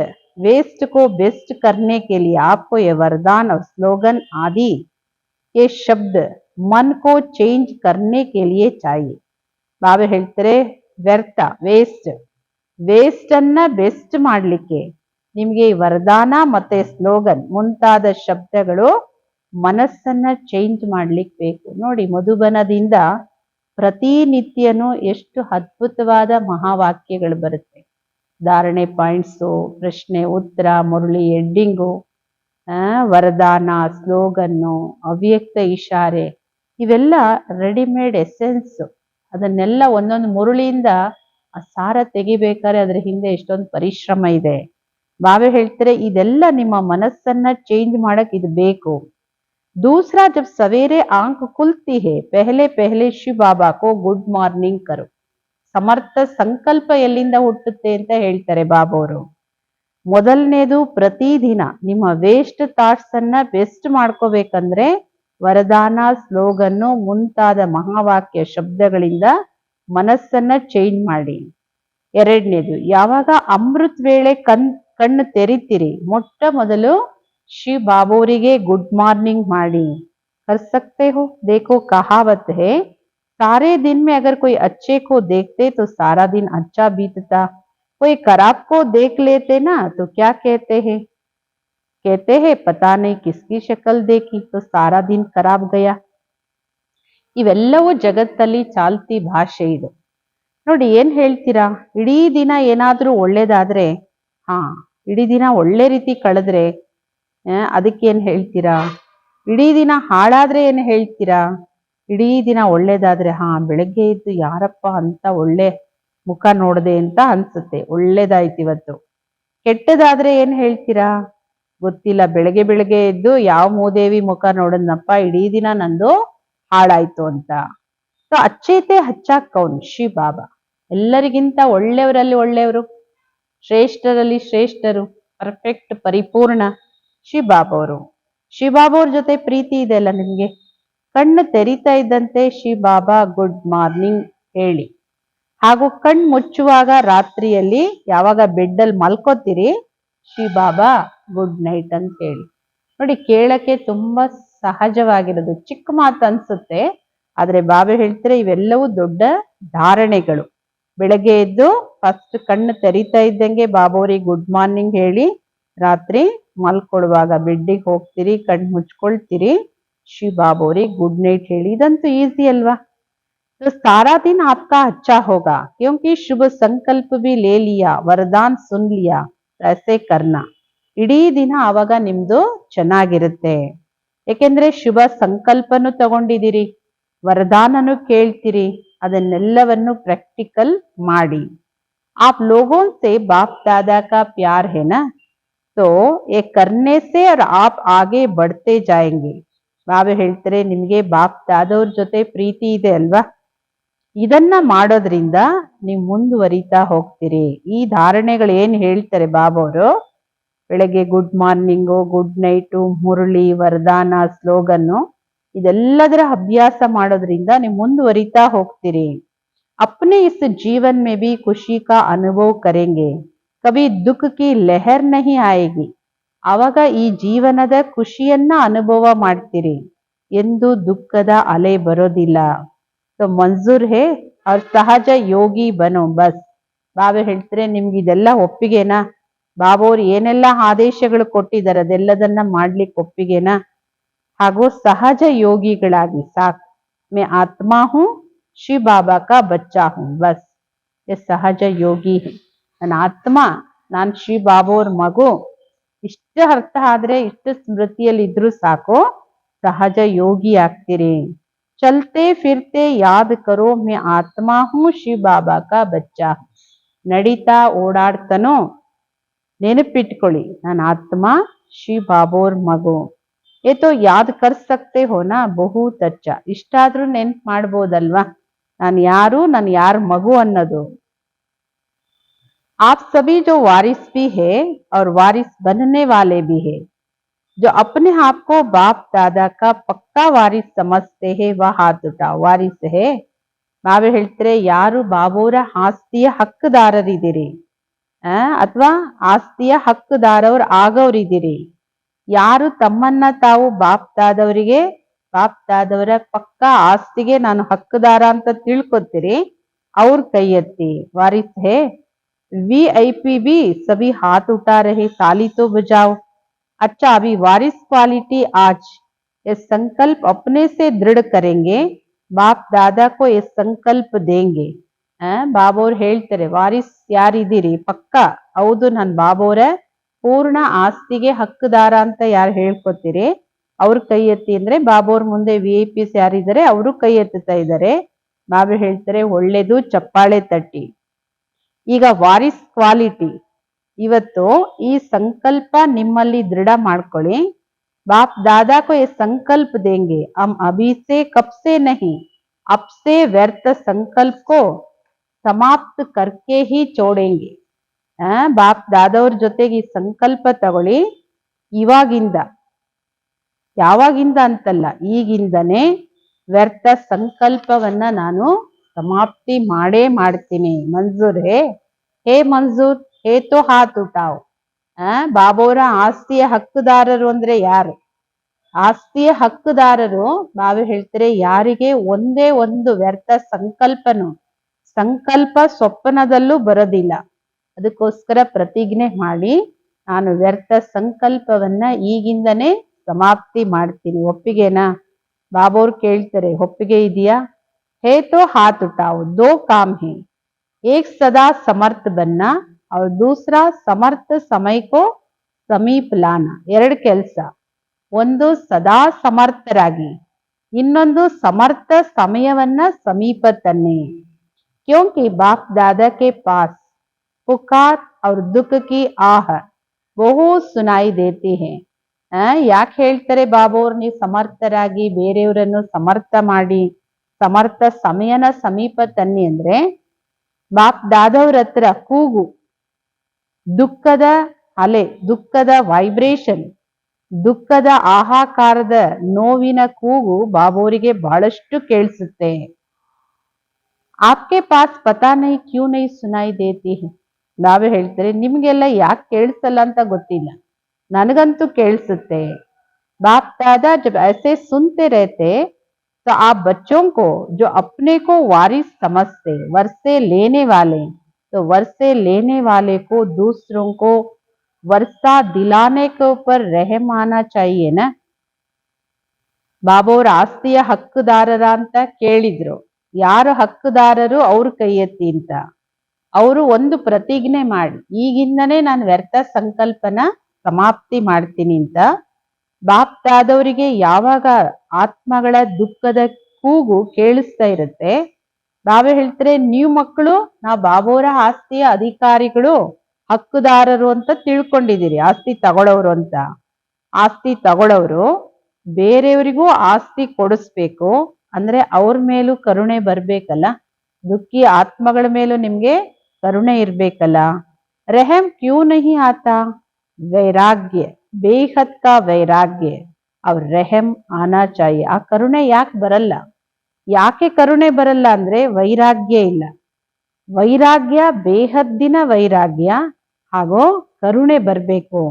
वेस्ट को बेस्ट करने के लिए आपको ये वरदान और स्लोगन आदि के शब्द मन को चेंज करने के लिए चाहिए. ಬಾಬಾ ಹೇಳ್ತಾರೆ ವ್ಯರ್ಥ ವೇಸ್ಟ್ ಅನ್ನ ಬೆಸ್ಟ್ ಮಾಡ್ಲಿಕ್ಕೆ ನಿಮ್ಗೆ ಈ ವರದಾನ ಮತ್ತೆ ಸ್ಲೋಗನ್ ಮುಂತಾದ ಶಬ್ದಗಳು ಮನಸ್ಸನ್ನ ಚೇಂಜ್ ಮಾಡ್ಲಿಕ್ಕೆ ಬೇಕು. ನೋಡಿ, ಮಧುಬನದಿಂದ ಪ್ರತಿನಿತ್ಯನೂ ಎಷ್ಟು ಅದ್ಭುತವಾದ ಮಹಾವಾಕ್ಯಗಳು ಬರುತ್ತೆ. ಧಾರಣೆ ಪಾಯಿಂಟ್ಸು, ಪ್ರಶ್ನೆ ಉತ್ತರ, ಮುರಳಿ ಹೆಡ್ಡಿಂಗು, ವರದಾನ, ಸ್ಲೋಗನ್ನು, ಅವ್ಯಕ್ತ ಇಶಾರೆ, ಇವೆಲ್ಲ ರೆಡಿಮೇಡ್ ಎಸೆನ್ಸ್. ಅದನ್ನೆಲ್ಲ ಒಂದೊಂದು ಮುರುಳಿಯಿಂದ ಆ ಸಾರ ತೆಗಿಬೇಕಾದ್ರೆ ಅದ್ರ ಹಿಂದೆ ಎಷ್ಟೊಂದು ಪರಿಶ್ರಮ ಇದೆ. ಬಾಬಾ ಹೇಳ್ತಾರೆ ಇದೆಲ್ಲ ನಿಮ್ಮ ಮನಸ್ಸನ್ನ ಚೇಂಜ್ ಮಾಡಕ್ ಇದು ಬೇಕು. दूसरा जब सवेरे आंख खुलती है पहले पहले शिव बाबा को गुड मार्निंग करो. ಸಮರ್ಥ ಸಂಕಲ್ಪ ಎಲ್ಲಿಂದ ಹುಟ್ಟುತ್ತೆ ಅಂತ ಹೇಳ್ತಾರೆ ಬಾಬಾ ಅವರು. ಮೊದಲನೇದು ಪ್ರತಿದಿನ ನಿಮ್ಮ ವೇಸ್ಟ್ ಥಾಟ್ಸ್ ಅನ್ನ ಬೆಸ್ಟ್ ಮಾಡ್ಕೋಬೇಕಂದ್ರೆ ವರದಾನ, ಸ್ಲೋಗನ್ನು ಮುಂತಾದ ಮಹಾವಾಕ್ಯ ಶಬ್ದಗಳಿಂದ ಮನಸ್ಸನ್ನ ಚೇಂಜ್ ಮಾಡಿ. ಎರಡನೇದು, ಯಾವಾಗ ಅಮೃತ್ ವೇಳೆ ಕಣ್ಣು ತೆರಿತೀರಿ ಮೊಟ್ಟ ಮೊದಲು श्री बाबोरिगे गुड मॉर्निंग माड़ी. कर सकते हो? देखो कहावत है, सारे दिन में अगर कोई अच्छे को देखते तो सारा दिन अच्छा बीतता, कोई खराब को देख लेते ना तो क्या कहते हैं पता नहीं किसकी शक्ल देखी तो सारा दिन खराब गया. ಇವೆಲ್ಲವೂ ಜಗತ್ತಲ್ಲಿ ಚಾಲ್ತಿ ಭಾಷೆ ಇದು. ನೋಡಿ, ಏನ್ ಹೇಳ್ತೀರಾ? ಇಡೀ ದಿನ ಏನಾದ್ರೂ ಒಳ್ಳೇದಾದ್ರೆ, ಇಡೀ ದಿನ ಒಳ್ಳೆ ರೀತಿ ಕಳೆದ್ರೆ ಅದಕ್ಕೇನ್ ಹೇಳ್ತೀರಾ? ಇಡೀ ದಿನ ಹಾಳಾದ್ರೆ ಏನ್ ಹೇಳ್ತೀರಾ? ಇಡೀ ದಿನ ಒಳ್ಳೇದಾದ್ರೆ ಬೆಳಗ್ಗೆ ಎದ್ದು ಯಾರಪ್ಪ ಅಂತ ಒಳ್ಳೆ ಮುಖ ನೋಡದೆ ಅಂತ ಅನ್ಸುತ್ತೆ, ಒಳ್ಳೇದಾಯ್ತು ಇವತ್ತು. ಕೆಟ್ಟದಾದ್ರೆ ಏನ್ ಹೇಳ್ತೀರಾ? ಗೊತ್ತಿಲ್ಲ, ಬೆಳಗ್ಗೆ ಬೆಳಗ್ಗೆ ಎದ್ದು ಯಾವ ಮೂದೇವಿ ಮುಖ ನೋಡದ್ನಪ್ಪ, ಇಡೀ ದಿನ ನಂದು ಹಾಳಾಯ್ತು ಅಂತ. ಸೊ ಅಚ್ಚೇತೆ ಹಚ್ಚಾಕ್ ಕೌನ್? ಶ್ರೀ ಬಾಬಾ ಎಲ್ಲರಿಗಿಂತ ಒಳ್ಳೆಯವರಲ್ಲಿ ಒಳ್ಳೆಯವರು, ಶ್ರೇಷ್ಠರಲ್ಲಿ ಶ್ರೇಷ್ಠರು, ಪರ್ಫೆಕ್ಟ್ ಪರಿಪೂರ್ಣ ಶ್ರೀ ಬಾಬಾ ಅವರು. ಶ್ರೀ ಬಾಬಾ ಅವ್ರ ಜೊತೆ ಪ್ರೀತಿ ಇದೆ ಅಲ್ಲ ನಿಮ್ಗೆ? ಕಣ್ಣು ತೆರಿತಾ ಇದ್ದಂತೆ ಶ್ರೀ ಬಾಬಾ ಗುಡ್ ಮಾರ್ನಿಂಗ್ ಹೇಳಿ. ಹಾಗೂ ಕಣ್ಣು ಮುಚ್ಚುವಾಗ ರಾತ್ರಿಯಲ್ಲಿ ಯಾವಾಗ ಬೆಡ್ಡಲ್ಲಿ ಮಲ್ಕೋತೀರಿ ಶ್ರೀ ಬಾಬಾ ಗುಡ್ ನೈಟ್ ಅಂತ ಹೇಳಿ. ನೋಡಿ, ಕೇಳಕ್ಕೆ ತುಂಬಾ ಸಹಜವಾಗಿರೋದು, ಚಿಕ್ಕ ಮಾತು ಅನ್ಸುತ್ತೆ. ಆದ್ರೆ ಬಾಬಾ ಹೇಳ್ತಾರೆ ಇವೆಲ್ಲವೂ ದೊಡ್ಡ ಧಾರಣೆಗಳು. ಬೆಳಗ್ಗೆ ಎದ್ದು ಫಸ್ಟ್ ಕಣ್ಣು ತೆರಿತಾ ಇದ್ದಂಗೆ ಬಾಬಾ ಅವ್ರಿಗೆ ಗುಡ್ ಮಾರ್ನಿಂಗ್ ಹೇಳಿ, ರಾತ್ರಿ ಮಲ್ಕೊಡುವಾಗ ಬೆಡ್ಡಿಗೆ ಹೋಗ್ತೀರಿ, ಕಣ್ಣು ಮುಚ್ಕೊಳ್ತೀರಿ, ಶ್ರೀ ಬಾಬಾ ಅವ್ರಿಗೆ ಗುಡ್ ನೈಟ್ ಹೇಳಿ. ಇದಂತೂ ಈಸಿ ಅಲ್ವಾ? तो सारा दिन आपका अच्छा होगा क्योंकि शुभ संकल्प भी ले लिया, वरदान सुन लिया, ऐसे करना. ಇಡೀ ದಿನ ಆವಾಗ ನಿಮ್ದು ಚೆನ್ನಾಗಿರುತ್ತೆ. ಯಾಕೆಂದ್ರೆ ಶುಭ ಸಂಕಲ್ಪನು ತಗೊಂಡಿದ್ದೀರಿ, ವರದಾನನು ಕೇಳ್ತೀರಿ, ಅದನ್ನೆಲ್ಲವನ್ನು ಪ್ರಾಕ್ಟಿಕಲ್ ಮಾಡಿ. आप लोगों से बाप दादा का प्यार है ना, तो ये करने से और आप आगे बढ़ते जाएंगे. ಬಾಬಾ ಹೇಳ್ತಾರೆ ನಿಮ್ಗೆ ಬಾಪ್ ದಾದವ್ರ ಜೊತೆ ಪ್ರೀತಿ ಇದೆ ಅಲ್ವಾ, ಇದನ್ನ ಮಾಡೋದ್ರಿಂದ ನೀವು ಮುಂದುವರಿತಾ ಹೋಗ್ತೀರಿ. ಈ ಧಾರಣೆಗಳು ಏನ್ ಹೇಳ್ತಾರೆ ಬಾಬಾ ಅವರು, ಬೆಳಗ್ಗೆ good morning, good night, Murali, ವರದಾನ, ಸ್ಲೋಗನ್ನು, ಇದೆಲ್ಲದರ ಅಭ್ಯಾಸ ಮಾಡೋದ್ರಿಂದ ನೀವು ಮುಂದುವರಿತಾ ಹೋಗ್ತೀರಿ. अपने इस जीवन में भी खुशी का अनुभव करेंगे, कभी दुख की लहर नहीं आएगी. ಆವಾಗ ಈ ಜೀವನದ ಖುಷಿಯನ್ನ ಅನುಭವ ಮಾಡ್ತೀರಿ, ಎಂದು ದುಃಖದ ಅಲೆ ಬರೋದಿಲ್ಲ. ಸೊ ಮಂಜೂರ್ ಹೇ ಅವ್ರ ಸಹಜ ಯೋಗಿ ಬನೋ ಬಸ್. ಬಾಬಾ ಹೇಳ್ತಾರೆ ನಿಮ್ಗೆ ಇದೆಲ್ಲ ಒಪ್ಪಿಗೆನಾ? ಬಾಬಾ ಅವ್ರು ಏನೆಲ್ಲ ಆದೇಶಗಳು ಕೊಟ್ಟಿದ್ದಾರೆ ಅದೆಲ್ಲದನ್ನ ಮಾಡ್ಲಿಕ್ಕೆ ಒಪ್ಪಿಗೆನಾ? ಹಾಗೂ ಸಹಜ ಯೋಗಿಗಳಾಗಿ ಸಾಕು. ಮೇ ಆತ್ಮಾ ಹೂ, ಶ್ರೀ ಬಾಬಾ ಕಾ ಬಚ್ಚಾ ಹೂ, ಬಸ್ ಎ ಸಹಜ ಯೋಗಿ. ನನ್ನ ಆತ್ಮ, ನಾನ್ ಶ್ರೀ ಬಾಬಾ ಅವ್ರ ಮಗು, ಇಷ್ಟು ಅರ್ಥ ಆದ್ರೆ, ಇಷ್ಟು ಸ್ಮೃತಿಯಲ್ಲಿ ಇದ್ರೂ ಸಾಕು, ಸಹಜ ಯೋಗಿ ಆಗ್ತೀರಿ. ಚಲ್ತೆ ಫಿರ್ತೆ ಯಾದ್ ಕರೋ ಮೇ ಆತ್ಮಾ ಹೂ, ಶ್ರೀ ಬಾಬಾ ಕಾ ಬಚ್ಚಾ. ನಡೀತಾ ಓಡಾಡ್ತಾನೋ ನೆನಪಿಟ್ಕೊಳ್ಳಿ, ನಾನು ಆತ್ಮ, ಶ್ರೀ ಬಾಬಾ ಅವ್ರ ಮಗು. ಏತೋ ಯಾದ್ ಕರ್ ಸಕ್ತೆ ಹೋನಾ, ಬಹುತ್ ಅಚ್ಚ. ಇಷ್ಟಾದ್ರೂ ನೆನ್ಪು ಮಾಡ್ಬೋದಲ್ವಾ ನಾನು ಯಾರು, ನಾನು ಯಾರ ಮಗು ಅನ್ನೋದು. आप सभी जो वारिस भी है और वारिस बनने वाले भी है, जो अपने आप को बाप दादा का पक्का वारिस समझते हैं वह हाथ उठाओ. वारिस है, ಬಾಬಾ ಹೇಳ್ತಾರೆ ಯಾರು ಬಾಬೋರ ಆಸ್ತಿಯ ಹಕ್ಕುದಾರರಿದ್ದೀರಿ, ಅಥವಾ ಆಸ್ತಿಯ ಹಕ್ಕುದಾರವ್ರು ಆಗೋರಿದ್ದೀರಿ, ಯಾರು ತಮ್ಮನ್ನ ತಾವು ಬಾಪ್ ದಾದವರಿಗೆ ಬಾಪ್ದಾದವರ ಪಕ್ಕ ಆಸ್ತಿಗೆ ನಾನು ಹಕ್ಕುದಾರ ಅಂತ ತಿಳ್ಕೊತೀರಿ ಅವ್ರ ಕೈ ಎತ್ತಿ. ವಾರಿಸ್ ಹೇ वीआईपी भी सभी हाथ उठा रहे, ताली तो बजाओ। अच्छा, अभी वारिस क्वालिटी आज ये संकल्प अपने से दृढ़ करेंगे, बाप दादा को ये संकल्प देंगे। ಬಾಬೋರ್ ಹೇಳ್ತಾರೆ, ವಾರಿಸ್ ಯಾರಿದ್ದೀರಿ ಪಕ್ಕ, ಹೌದು ನನ್ ಬಾಬೋರ ಪೂರ್ಣ ಆಸ್ತಿಗೆ ಹಕ್ಕುದಾರ ಅಂತ ಯಾರು ಹೇಳ್ಕೊತೀರಿ ಅವ್ರ ಕೈ ಎತ್ತಿ ಅಂದ್ರೆ ಬಾಬೋರ್ ಮುಂದೆ VIPs ಯಾರಿದ್ದಾರೆ ಅವರು ಕೈ ಎತ್ತುತ್ತಾ ಇದ್ದಾರೆ. ಬಾಬಾ ಹೇಳ್ತಾರೆ ಒಳ್ಳೇದು, ಚಪ್ಪಾಳೆ ತಟ್ಟಿ. ಈಗ ವಾರಿಸ್ ಕ್ವಾಲಿಟಿ, ಇವತ್ತು ಈ ಸಂಕಲ್ಪ ನಿಮ್ಮಲ್ಲಿ ದೃಢ ಮಾಡ್ಕೊಳ್ಳಿ. बाप दादा को ये संकल्प देंगे, हम अभी से कब से नहीं अब से व्यर्थ संकल्प को समाप्त करके ही छोड़ेंगे. ಬಾಪ್ ದಾದವ್ರ ಜೊತೆಗೆ ಈ ಸಂಕಲ್ಪ ತಗೊಳ್ಳಿ. ಇವಾಗಿಂದ, ಯಾವಾಗಿಂದ ಅಂತಲ್ಲ, ಈಗಿಂದನೇ ವ್ಯರ್ಥ ಸಂಕಲ್ಪವನ್ನ ನಾನು ಸಮಾಪ್ತಿ ಮಾಡೇ ಮಾಡ್ತೀನಿ. ಮಂಜೂರ್ ಹೇ ಮಂಜೂರ್ ಹೇ ತೋ ಹಾತ್ ಉಠಾವ್. ಬಾಬೋರ ಆಸ್ತಿಯ ಹಕ್ಕುದಾರರು ಅಂದ್ರೆ ಯಾರು? ಆಸ್ತಿಯ ಹಕ್ಕುದಾರರು ಬಾಬಾ ಹೇಳ್ತಾರೆ ಯಾರಿಗೆ ಒಂದೇ ಒಂದು ವ್ಯರ್ಥ ಸಂಕಲ್ಪ ಸ್ವಪ್ನದಲ್ಲೂ ಬರೋದಿಲ್ಲ. ಅದಕ್ಕೋಸ್ಕರ ಪ್ರತಿಜ್ಞೆ ಮಾಡಿ ನಾನು ವ್ಯರ್ಥ ಸಂಕಲ್ಪವನ್ನ ಈಗಿಂದನೇ ಸಮಾಪ್ತಿ ಮಾಡ್ತೀನಿ. ಒಪ್ಪಿಗೆನಾ? ಬಾಬೋರ್ ಕೇಳ್ತಾರೆ, ಒಪ್ಪಿಗೆ ಇದೆಯಾ? ಹೇ ತೋ ಹಾತ್ ಉಠಾವ್. ದೋ ಕಾಮ್ ಹೇ, ಏಕ್ ಸದಾ ಸಮರ್ಥ ಬನ್ನ और दूसरा ಸಮರ್ಥ ಸಮಯಕ್ಕೋ ಸಮೀಪ ಲಾನ. ಎರಡು ಕೆಲಸ, ಒಂದು ಸದಾ ಸಮರ್ಥರಾಗಿ, ಇನ್ನೊಂದು ಸಮರ್ಥ ಸಮಯವನ್ನ ಸಮೀಪ ತನ್ನಿ. क्योंकि बाप दादा के पास पुकार और दुख की आह बहुत सुनाई देती है. ಯಾಕೆ ಹೇಳ್ತಾರೆ ಬಾಬೋರ್ ನೀವು ಸಮರ್ಥರಾಗಿ ಬೇರೆಯವರನ್ನು ಸಮರ್ಥ ಮಾಡಿ ಸಮರ್ಥ ಸಮಯನ ಸಮೀಪ ತನ್ನಿ ಅಂದ್ರೆ, ಬಾಪ್ ದಾದವ್ರ ಹತ್ರ ಕೂಗು, ದುಃಖದ ಅಲೆ, ದುಃಖದ ವೈಬ್ರೇಷನ್, ದುಃಖದ ಆಹಾಕಾರದ ನೋವಿನ ಕೂಗು ಬಾಬೋರಿಗೆ ಬಹಳಷ್ಟು ಕೇಳಿಸುತ್ತೆ. ಆಪ್ಕೆ ಪಾಸ್ ಪತಾ ನಹಿ ಕ್ಯೂ ನಹಿ ಸುನಾಯಿ ದೇತಿ ಹೈ. ಬಾಬಾ ಹೇಳ್ತಾರೆ ನಿಮ್ಗೆಲ್ಲ ಯಾಕೆ ಕೇಳಿಸಲ್ಲ ಅಂತ ಗೊತ್ತಿಲ್ಲ, ನನಗಂತೂ ಕೇಳಿಸುತ್ತೆ. ಬಾಪ್ दादा जब ऐसे सुनते रहते तो आप बच्चों को जो अपने को वारिस समझते वर्षे लेने वाले, तो वर्षे लेने वाले को दूसरों को वर्षा दिलाने के ऊपर रहम आना चाहिए ना. ಬಾಬೋರ್ ಆಸ್ತಿಯ ಹಕ್ಕುದಾರರ ಅಂತ ಕೇಳಿದ್ರು. ಯಾರು ಹಕ್ಕುದಾರರು ಅವ್ರ ಕೈ ಎತ್ತಿ ಅಂತ. ಅವರು ಒಂದು ಪ್ರತಿಜ್ಞೆ ಮಾಡಿ ಈಗಿಂದನೇ ನಾನು ವ್ಯರ್ಥ ಸಂಕಲ್ಪನ ಸಮಾಪ್ತಿ ಮಾಡ್ತೀನಿ ಅಂತ. ಬಾಪ್ ದಾದವರಿಗೆ ಯಾವಾಗ ಆತ್ಮಗಳ ದುಃಖದ ಕೂಗು ಕೇಳಿಸ್ತಾ ಇರುತ್ತೆ, ಬಾಬಾ ಹೇಳ್ತಾರೆ ನೀವು ಮಕ್ಕಳು ನಾವು ಬಾಬೋರ ಆಸ್ತಿಯ ಅಧಿಕಾರಿಗಳು ಹಕ್ಕುದಾರರು ಅಂತ ತಿಳ್ಕೊಂಡಿದ್ದೀರಿ. ಆಸ್ತಿ ತಗೊಳ್ಳೋರು ಅಂತ. ಆಸ್ತಿ ತಗೊಳ್ಳೋರು ಬೇರೆಯವರಿಗೂ ಆಸ್ತಿ ಕೊಡಿಸ್ಬೇಕು ಅಂದ್ರೆ ಅವ್ರ ಮೇಲೂ ಕರುಣೆ ಬರ್ಬೇಕಲ್ಲ. ದುಃಖಿ ಆತ್ಮಗಳ ಮೇಲೂ ನಿಮ್ಗೆ ಕರುಣೆ ಇರ್ಬೇಕಲ್ಲ. ರೆಹಮ್ ಕ್ಯೂ ನಹಿ ಆತಾ? ವೈರಾಗ್ಯ, ಬೇಹದ್ ಕಾ ವೈರಾಗ್ಯ ಅವ್ರ ರೆಹಮ್ ಆನಾ ಚಾಹಿಯೆ. ಆ ಕರುಣೆ ಯಾಕೆ ಬರಲ್ಲ? ಯಾಕೆ ಕರುಣೆ ಬರಲ್ಲ ಅಂದ್ರೆ ವೈರಾಗ್ಯ ಇಲ್ಲ. ವೈರಾಗ್ಯ ಬೇಹದ್ದಿನ ವೈರಾಗ್ಯ ಹಾಗೂ ಕರುಣೆ ಬರ್ಬೇಕು.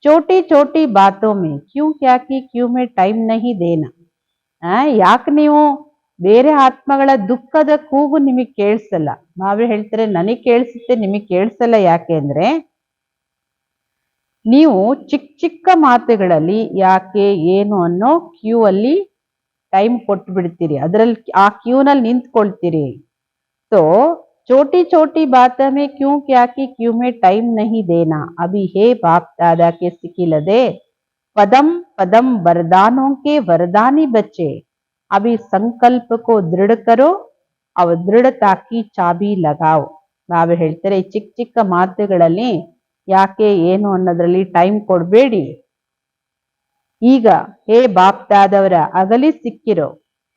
ಚೋಟಿ ಚೋಟಿ ಬಾತೋ ಮೇ ಕ್ಯೂ ಕ್ಯಾ ಕಿ ಕ್ಯೂ ಮೇ ಟೈಮ್ ನಹಿ ದೇನಾ. ಯಾಕೆ ನೀವು ಬೇರೆ ಆತ್ಮಗಳ ದುಃಖದ ಕೂಗು ನಿಮಗೆ ಕೇಳಿಸಲ್ಲ? ನಾವೇ ಹೇಳ್ತಾರೆ ನನಗೆ ಕೇಳಿಸುತ್ತೆ ನಿಮಗೆ ಕೇಳಿಸಲ್ಲ. ಯಾಕೆ ಅಂದ್ರೆ ನೀವು ಚಿಕ್ಕ ಚಿಕ್ಕ ಮಾತುಗಳಲ್ಲಿ ಯಾಕೆ ಏನು ಅನ್ನೋ ಕ್ಯೂ ಅಲ್ಲಿ ಟೈಮ್ ಕೊಟ್ಟು ಬಿಡ್ತೀರಿ, ಅದರಲ್ಲಿ ಆ ಕ್ಯೂನಲ್ಲಿ ನಿಂತ್ಕೊಳ್ತೀರಿ. तो छोटी छोटी बातों में क्यों क्या कि क्यों में टाइम नहीं देना. अभी हे बाप दादा के सिखिलदे पदम पदम वरदानों के वरदानी बच्चे, अभी संकल्प को दृढ़ करो और दृढ़ता की चाबी लगाओ. ಬಾಬಾ ಹೇಳ್ತಾರೆ ಚಿಕ್ಕ ಚಿಕ್ಕ ಮಾತುಗಳಲ್ಲಿ ಯಾಕೆ ಏನು ಅನ್ನೋದ್ರಲ್ಲಿ ಟೈಮ್ ಕೊಡಬೇಡಿ. ಈಗ ಹೇ ಬಾಪ್ ದಾದವರ ಅಗಲಿ ಸಿಕ್ಕಿರೋ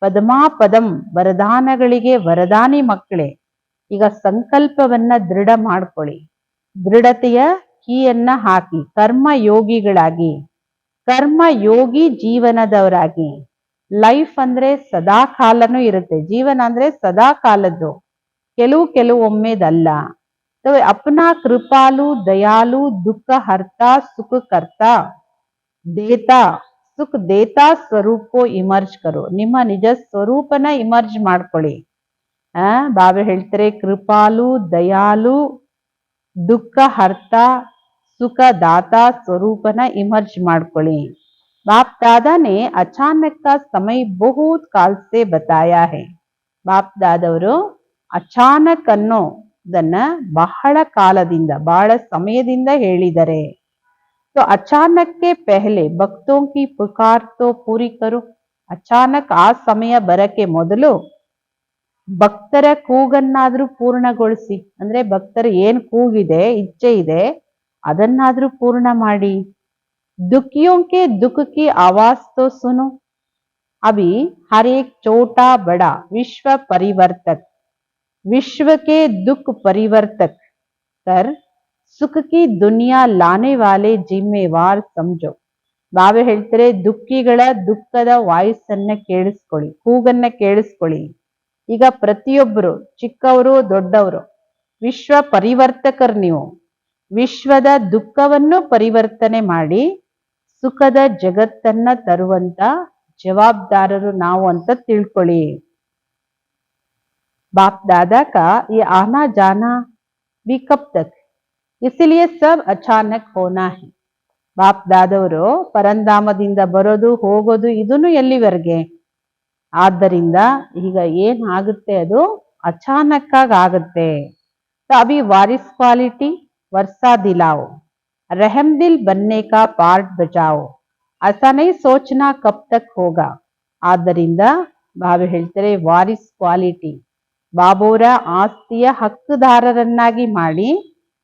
ಪದಮಾ ಪದಂ ವರದಾನಗಳಿಗೆ ವರದಾನಿ ಮಕ್ಕಳೇ, ಈಗ ಸಂಕಲ್ಪವನ್ನ ದೃಢ ಮಾಡ್ಕೊಳ್ಳಿ. ದೃಢತೆಯ ಕೀಯನ್ನ ಹಾಕಿ ಕರ್ಮ ಯೋಗಿಗಳಾಗಿ, ಕರ್ಮ ಯೋಗಿ ಜೀವನದವರಾಗಿ. ಲೈಫ್ ಅಂದ್ರೆ ಸದಾ ಕಾಲನೂ ಇರುತ್ತೆ, ಜೀವನ ಅಂದ್ರೆ ಸದಾ ಕಾಲದ್ದು, ಕೆಲವೊಮ್ಮೆದಲ್ಲ. ಅಪ್ನಾ ಕೃಪಾಲು ದಯಾಲು ದುಃಖ ಹರ್ತಾ ಸುಖ ಕರ್ತಾ ದೇತಾ ಸುಖ ದೇತಾ ಸ್ವರೂಪ ಕೋ ಇಮರ್ಜ್ ಕರೋ, ನಿಮ್ಮ ನಿಜ ಸ್ವರೂಪನ ಇಮರ್ಜ್ ಮಾಡ್ಕೊಳ್ಳಿ. ಬಾಬಾ ಹೇಳ್ತಾರೆ ಕೃಪಾಲು ದಯಾಲು ದುಃಖ ಹರ್ತ ಸುಖ ದಾತಾ ಸ್ವರೂಪನ ಇಮರ್ಜ್ ಮಾಡ್ಕೊಳ್ಳಿ. बाप दादा ने अचानक का समय बहुत काल से बताया है. ಬಾಪ್ ದಾದವರು ಅಚಾನಕ್ ಅನ್ನೋದನ್ನ ಬಹಳ ಕಾಲದಿಂದ ಬಹಳ ಸಮಯದಿಂದ ಹೇಳಿದರೆ. तो अचानक के पहले भक्तों की पुकार तो पूरी करो. ಅಚಾನಕ್ ಆ ಸಮಯ ಬರಕ್ಕೆ ಮೊದಲು ಭಕ್ತರ ಕೂಗನ್ನಾದ್ರೂ ಪೂರ್ಣಗೊಳಿಸಿ. ಅಂದ್ರೆ ಭಕ್ತರ ಏನ್ ಕೂಗಿದೆ, ಇಚ್ಛೆ ಇದೆ, ಅದನ್ನಾದ್ರೂ ಪೂರ್ಣ ಮಾಡಿ. दुखियों के दुख की आवाज तो सुनो. अभी हर एक छोटा बड़ा विश्व परिवर्तक, विश्व के दुख परिवर्तक कर सुख की दुनिया लाने वाले जिम्मेवार समझो. ಬಾಬಾ ಹೇಳ್ತಾರೆ ದುಃಖಿಗಳ ದುಃಖದ ವಾಯ್ಸನ್ನ ಕೇಳಿಸ್ಕೊಳ್ಳಿ, ಕೂಗನ್ನ ಕೇಳಿಸ್ಕೊಳ್ಳಿ. ಈಗ ಪ್ರತಿಯೊಬ್ಬರು ಚಿಕ್ಕವರು ದೊಡ್ಡವರು ವಿಶ್ವ ಪರಿವರ್ತಕರು. ನೀವು ವಿಶ್ವದ ದುಃಖವನ್ನು ಪರಿವರ್ತನೆ ಮಾಡಿ ಸುಖದ ಜಗತ್ತನ್ನ ತರುವಂತ ಜವಾಬ್ದಾರರು ನಾವು ಅಂತ ತಿಳ್ಕೊಳ್ಳಿ. बाप दादा का ये आना जाना भी कब तक, इसलिए सब अचानक होना है. ಬಾಪ್ ದಾದವರು ಪರಂಧಾಮದಿಂದ ಬರೋದು ಹೋಗೋದು ಇದನ್ನು ಎಲ್ಲಿವರೆಗೆ? ಆದ್ದರಿಂದ ಈಗ ಏನ್ ಆಗುತ್ತೆ ಅದು ಅಚಾನಕ್ ಆಗುತ್ತೆ. ಅಭಿ ವಾರಿಸ್ ಕ್ವಾಲಿಟಿ ವರ್ಸಾ ದಿಲಾओ, रहम दिल बनने का पार्ट बजाओ, ऐसा नहीं सोचना कब तक होगा. ಆದ್ದರಿಂದ ಬಾಬಾ ಹೇಳ್ತಾರೆ ವಾರಿಸ್ ಕ್ವಾಲಿಟಿ, ಬಾಬೋರ ಆಸ್ತಿಯ ಹಕ್ಕುದಾರರನ್ನಾಗಿ ಮಾಡಿ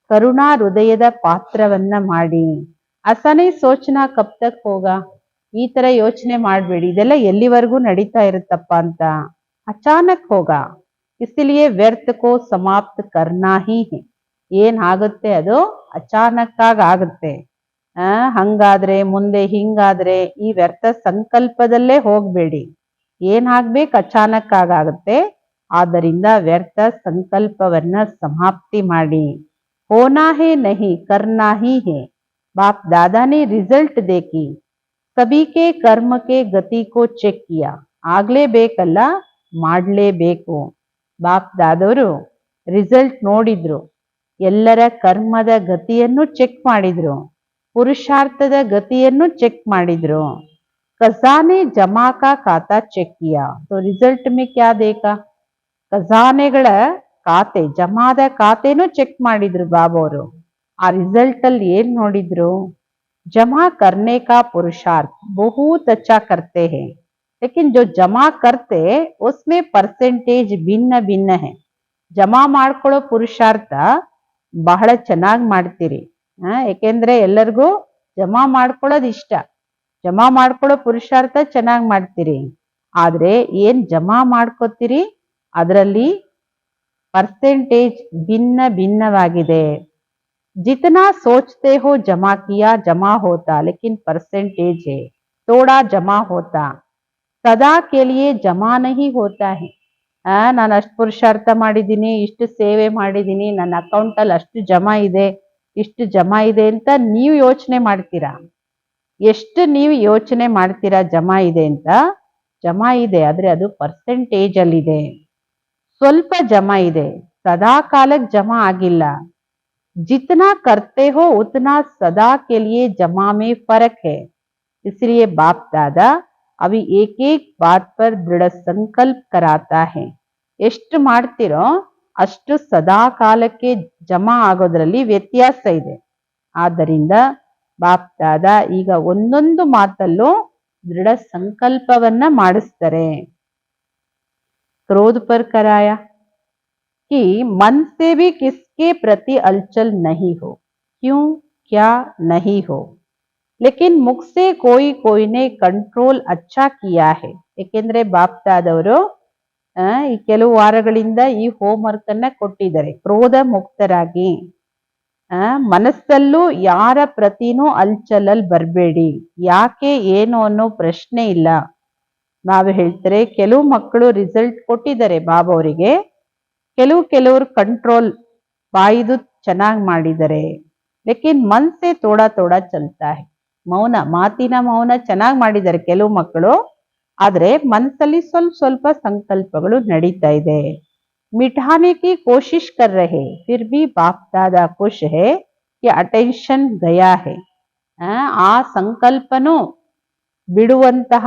ಕರುಣಾ ಹೃದಯದ ಪಾತ್ರವನ್ನ ಮಾಡಿ. ऐसा नहीं सोचना कब तक होगा, ಈ ತರ ಯೋಚನೆ ಮಾಡಬೇಡಿ ಇದೆಲ್ಲ ಎಲ್ಲಿವರೆಗೂ ನಡೀತಾ ಇರುತ್ತಪ್ಪ ಅಂತ. ಅಚಾನಕ್ ಹೋಗಾ, ಇಸ್ಲಿಯೇ ವ್ಯರ್ಥ ಕೋ ಸಮಾಪ್ತ ಕರ್ನಾ ಹಿ ಹೈ. ಏನ್ ಆಗುತ್ತೆ ಅದು ಅಚಾನಕ್ ಆಗುತ್ತೆ. ಹಂಗಾದ್ರೆ ಮುಂದೆ ಹಿಂಗಾದ್ರೆ ಈ ವ್ಯರ್ಥ ಸಂಕಲ್ಪದಲ್ಲೇ ಹೋಗ್ಬೇಡಿ. ಏನಾಗ್ಬೇಕು ಅಚಾನಕ್ ಆಗುತ್ತೆ. ಆದ್ದರಿಂದ ವ್ಯರ್ಥ ಸಂಕಲ್ಪವನ್ನ ಸಮಾಪ್ತಿ ಮಾಡಿ. ಹೋನಾ ಹೇ ನಹಿ ಕರ್ನಾ ಹಿ ಹೇ. ಬಾಪ್ दादा ने रिजल्ट देखी, सभी के कर्म के गति को ಚೆಕ್ किया. ಆಗ್ಲೇಬೇಕಲ್ಲ, ಮಾಡ್ಲೇಬೇಕು. ಬಾಪ್ ದಾದವರು ರಿಸಲ್ಟ್ ನೋಡಿದ್ರು, ಎಲ್ಲರ ಕರ್ಮದ ಗತಿಯನ್ನು ಚೆಕ್ ಮಾಡಿದ್ರು, ಪುರುಷಾರ್ಥದ ಗತಿಯನ್ನು ಚೆಕ್ ಮಾಡಿದ್ರು. ಖಜಾನೆ ಜಮಾ ಕಾ ಖಾತಾ ಚೆಕ್ ಕಿಯಾ. तो रिजल्ट में क्या देखा, ಖಜಾನೆಗಳ ಖಾತೆ ಜಮಾದ ಖಾತೆನೂ ಚೆಕ್ ಮಾಡಿದ್ರು ಬಾಬವರು. ಆ ರಿಸಲ್ಟ್ ಅಲ್ಲಿ ಏನ್ ನೋಡಿದ್ರು, ಜಮಾ करने का पुरुषार्थ बहुत अच्छा करते हैं, लेकिन जो जमा करते उसमें परसेंटेज ಭಿನ್ನ ಭಿನ್ನ है. ಜಮಾ ಮಾಡ್ಕೊಳ್ಳೋ ಪುರುಷಾರ್ಥ ಬಹಳ ಚೆನ್ನಾಗಿ ಮಾಡ್ತೀರಿ. ಯಾಕೆಂದ್ರೆ ಎಲ್ಲರಿಗೂ ಜಮಾ ಮಾಡ್ಕೊಳ್ಳೋದು ಇಷ್ಟ, ಜಮಾ ಮಾಡ್ಕೊಳ್ಳೋ ಪುರುಷಾರ್ಥ ಚೆನ್ನಾಗಿ ಮಾಡ್ತೀರಿ. ಆದ್ರೆ ಏನ್ ಜಮಾ ಮಾಡ್ಕೋತೀರಿ ಅದರಲ್ಲಿ ಪರ್ಸೆಂಟೇಜ್ ಭಿನ್ನ ಭಿನ್ನವಾಗಿದೆ. जितना सोचते हो जमा किया जमा होता, लेकिन परसेंटेज है थोड़ा जमा होता, सदा के लिए जमा नहीं होता है. ನಾನು ಅಷ್ಟು ಪುರುಷಾರ್ಥ ಮಾಡಿದ್ದೀನಿ, ಇಷ್ಟು ಸೇವೆ ಮಾಡಿದ್ದೀನಿ, ನನ್ನ ಅಕೌಂಟಲ್ಲಿ ಅಷ್ಟು ಜಮಾ ಇದೆ, ಇಷ್ಟು ಜಮಾ ಇದೆ ಅಂತ ನೀವು ಯೋಚನೆ ಮಾಡ್ತೀರಾ. ಎಷ್ಟು ನೀವು ಯೋಚನೆ ಮಾಡ್ತೀರಾ ಜಮಾ ಇದೆ ಅಂತ? ಜಮಾ ಇದೆ, ಆದ್ರೆ ಅದು ಪರ್ಸೆಂಟೇಜ್ ಅಲ್ಲಿದೆ. ಸ್ವಲ್ಪ ಜಮಾ ಇದೆ, ಸದಾ ಕಾಲಕ್ಕೆ ಜಮಾ ಆಗಿಲ್ಲ. जितना करते हो उतना सदा के लिए जमा में फर्क है. इसलिए बाप दादा अभी एक एक बात पर दृढ़ संकल्प कराता है. ಎಷ್ಟು ಮಾಡ್ತಿರೋ ಅಷ್ಟು ಸದಾ ಕಾಲಕ್ಕೆ ಜಮಾ ಆಗೋದ್ರಲ್ಲಿ ವ್ಯತ್ಯಾಸ ಇದೆ. ಆದ್ದರಿಂದ ಬಾಪ್ ದಾದಾ ಈಗ ಒಂದೊಂದು ಮಾತಲ್ಲೂ ದೃಢ ಸಂಕಲ್ಪವನ್ನ ಮಾಡಿಸ್ತಾರೆ. क्रोध पर कराया कि मन से भी किसके प्रति अलचल नहीं हो, क्यों क्या नहीं हो, लेकिन मुख से कोई कोई ने कंट्रोल अच्छा किया है. ಏಕೆಂದ್ರೆ ಬಾಪ್ ದಾದವರು ಈ ಕೆಲವು ವಾರಗಳಿಂದ ಈ ಹೋಮ್ ವರ್ಕ್ ಅನ್ನ ಕೊಟ್ಟಿದ್ದಾರೆ. ಕ್ರೋಧ ಮುಕ್ತರಾಗಿ ಮನಸ್ಸಲ್ಲೂ ಯಾರ ಪ್ರತಿನೂ ಅಲ್ಚಲಲ್ ಬರಬೇಡಿ. ಯಾಕೆ ಏನು ಅನ್ನೋ ಪ್ರಶ್ನೆ ಇಲ್ಲ. ಬಾಬಾ ಹೇಳ್ತಾರೆ ಕೆಲವು ಮಕ್ಕಳು ರಿಸಲ್ಟ್ ಕೊಟ್ಟಿದ್ದಾರೆ ಬಾಬಾ ಅವರಿಗೆ, ಕೆಲವರು ಕಂಟ್ರೋಲ್ ಬಾಯಿದು ಚೆನ್ನಾಗಿ ಮಾಡಿದ್ದಾರೆ. ಲೇಕಿನ್ ಮನ್ ಸೆ ಥೋಡಾ ಥೋಡಾ ಚಲ್ತಾ ಹೈ. ಮಾತಿನ ಮೌನ ಚೆನ್ನಾಗಿ ಮಾಡಿದ್ದಾರೆ ಕೆಲವು ಮಕ್ಕಳು. ಆದ್ರೆ ಮನಸ್ಸಲ್ಲಿ ಸ್ವಲ್ಪ ಸ್ವಲ್ಪ ಸಂಕಲ್ಪಗಳು ನಡೀತಾ ಇದೆ. मिटाने की कोशिश कर रहे फिर भी बाप दादा खुश है कि अटेंशन गया है. ಆ ಸಂಕಲ್ಪನು ಬಿಡುವಂತಹ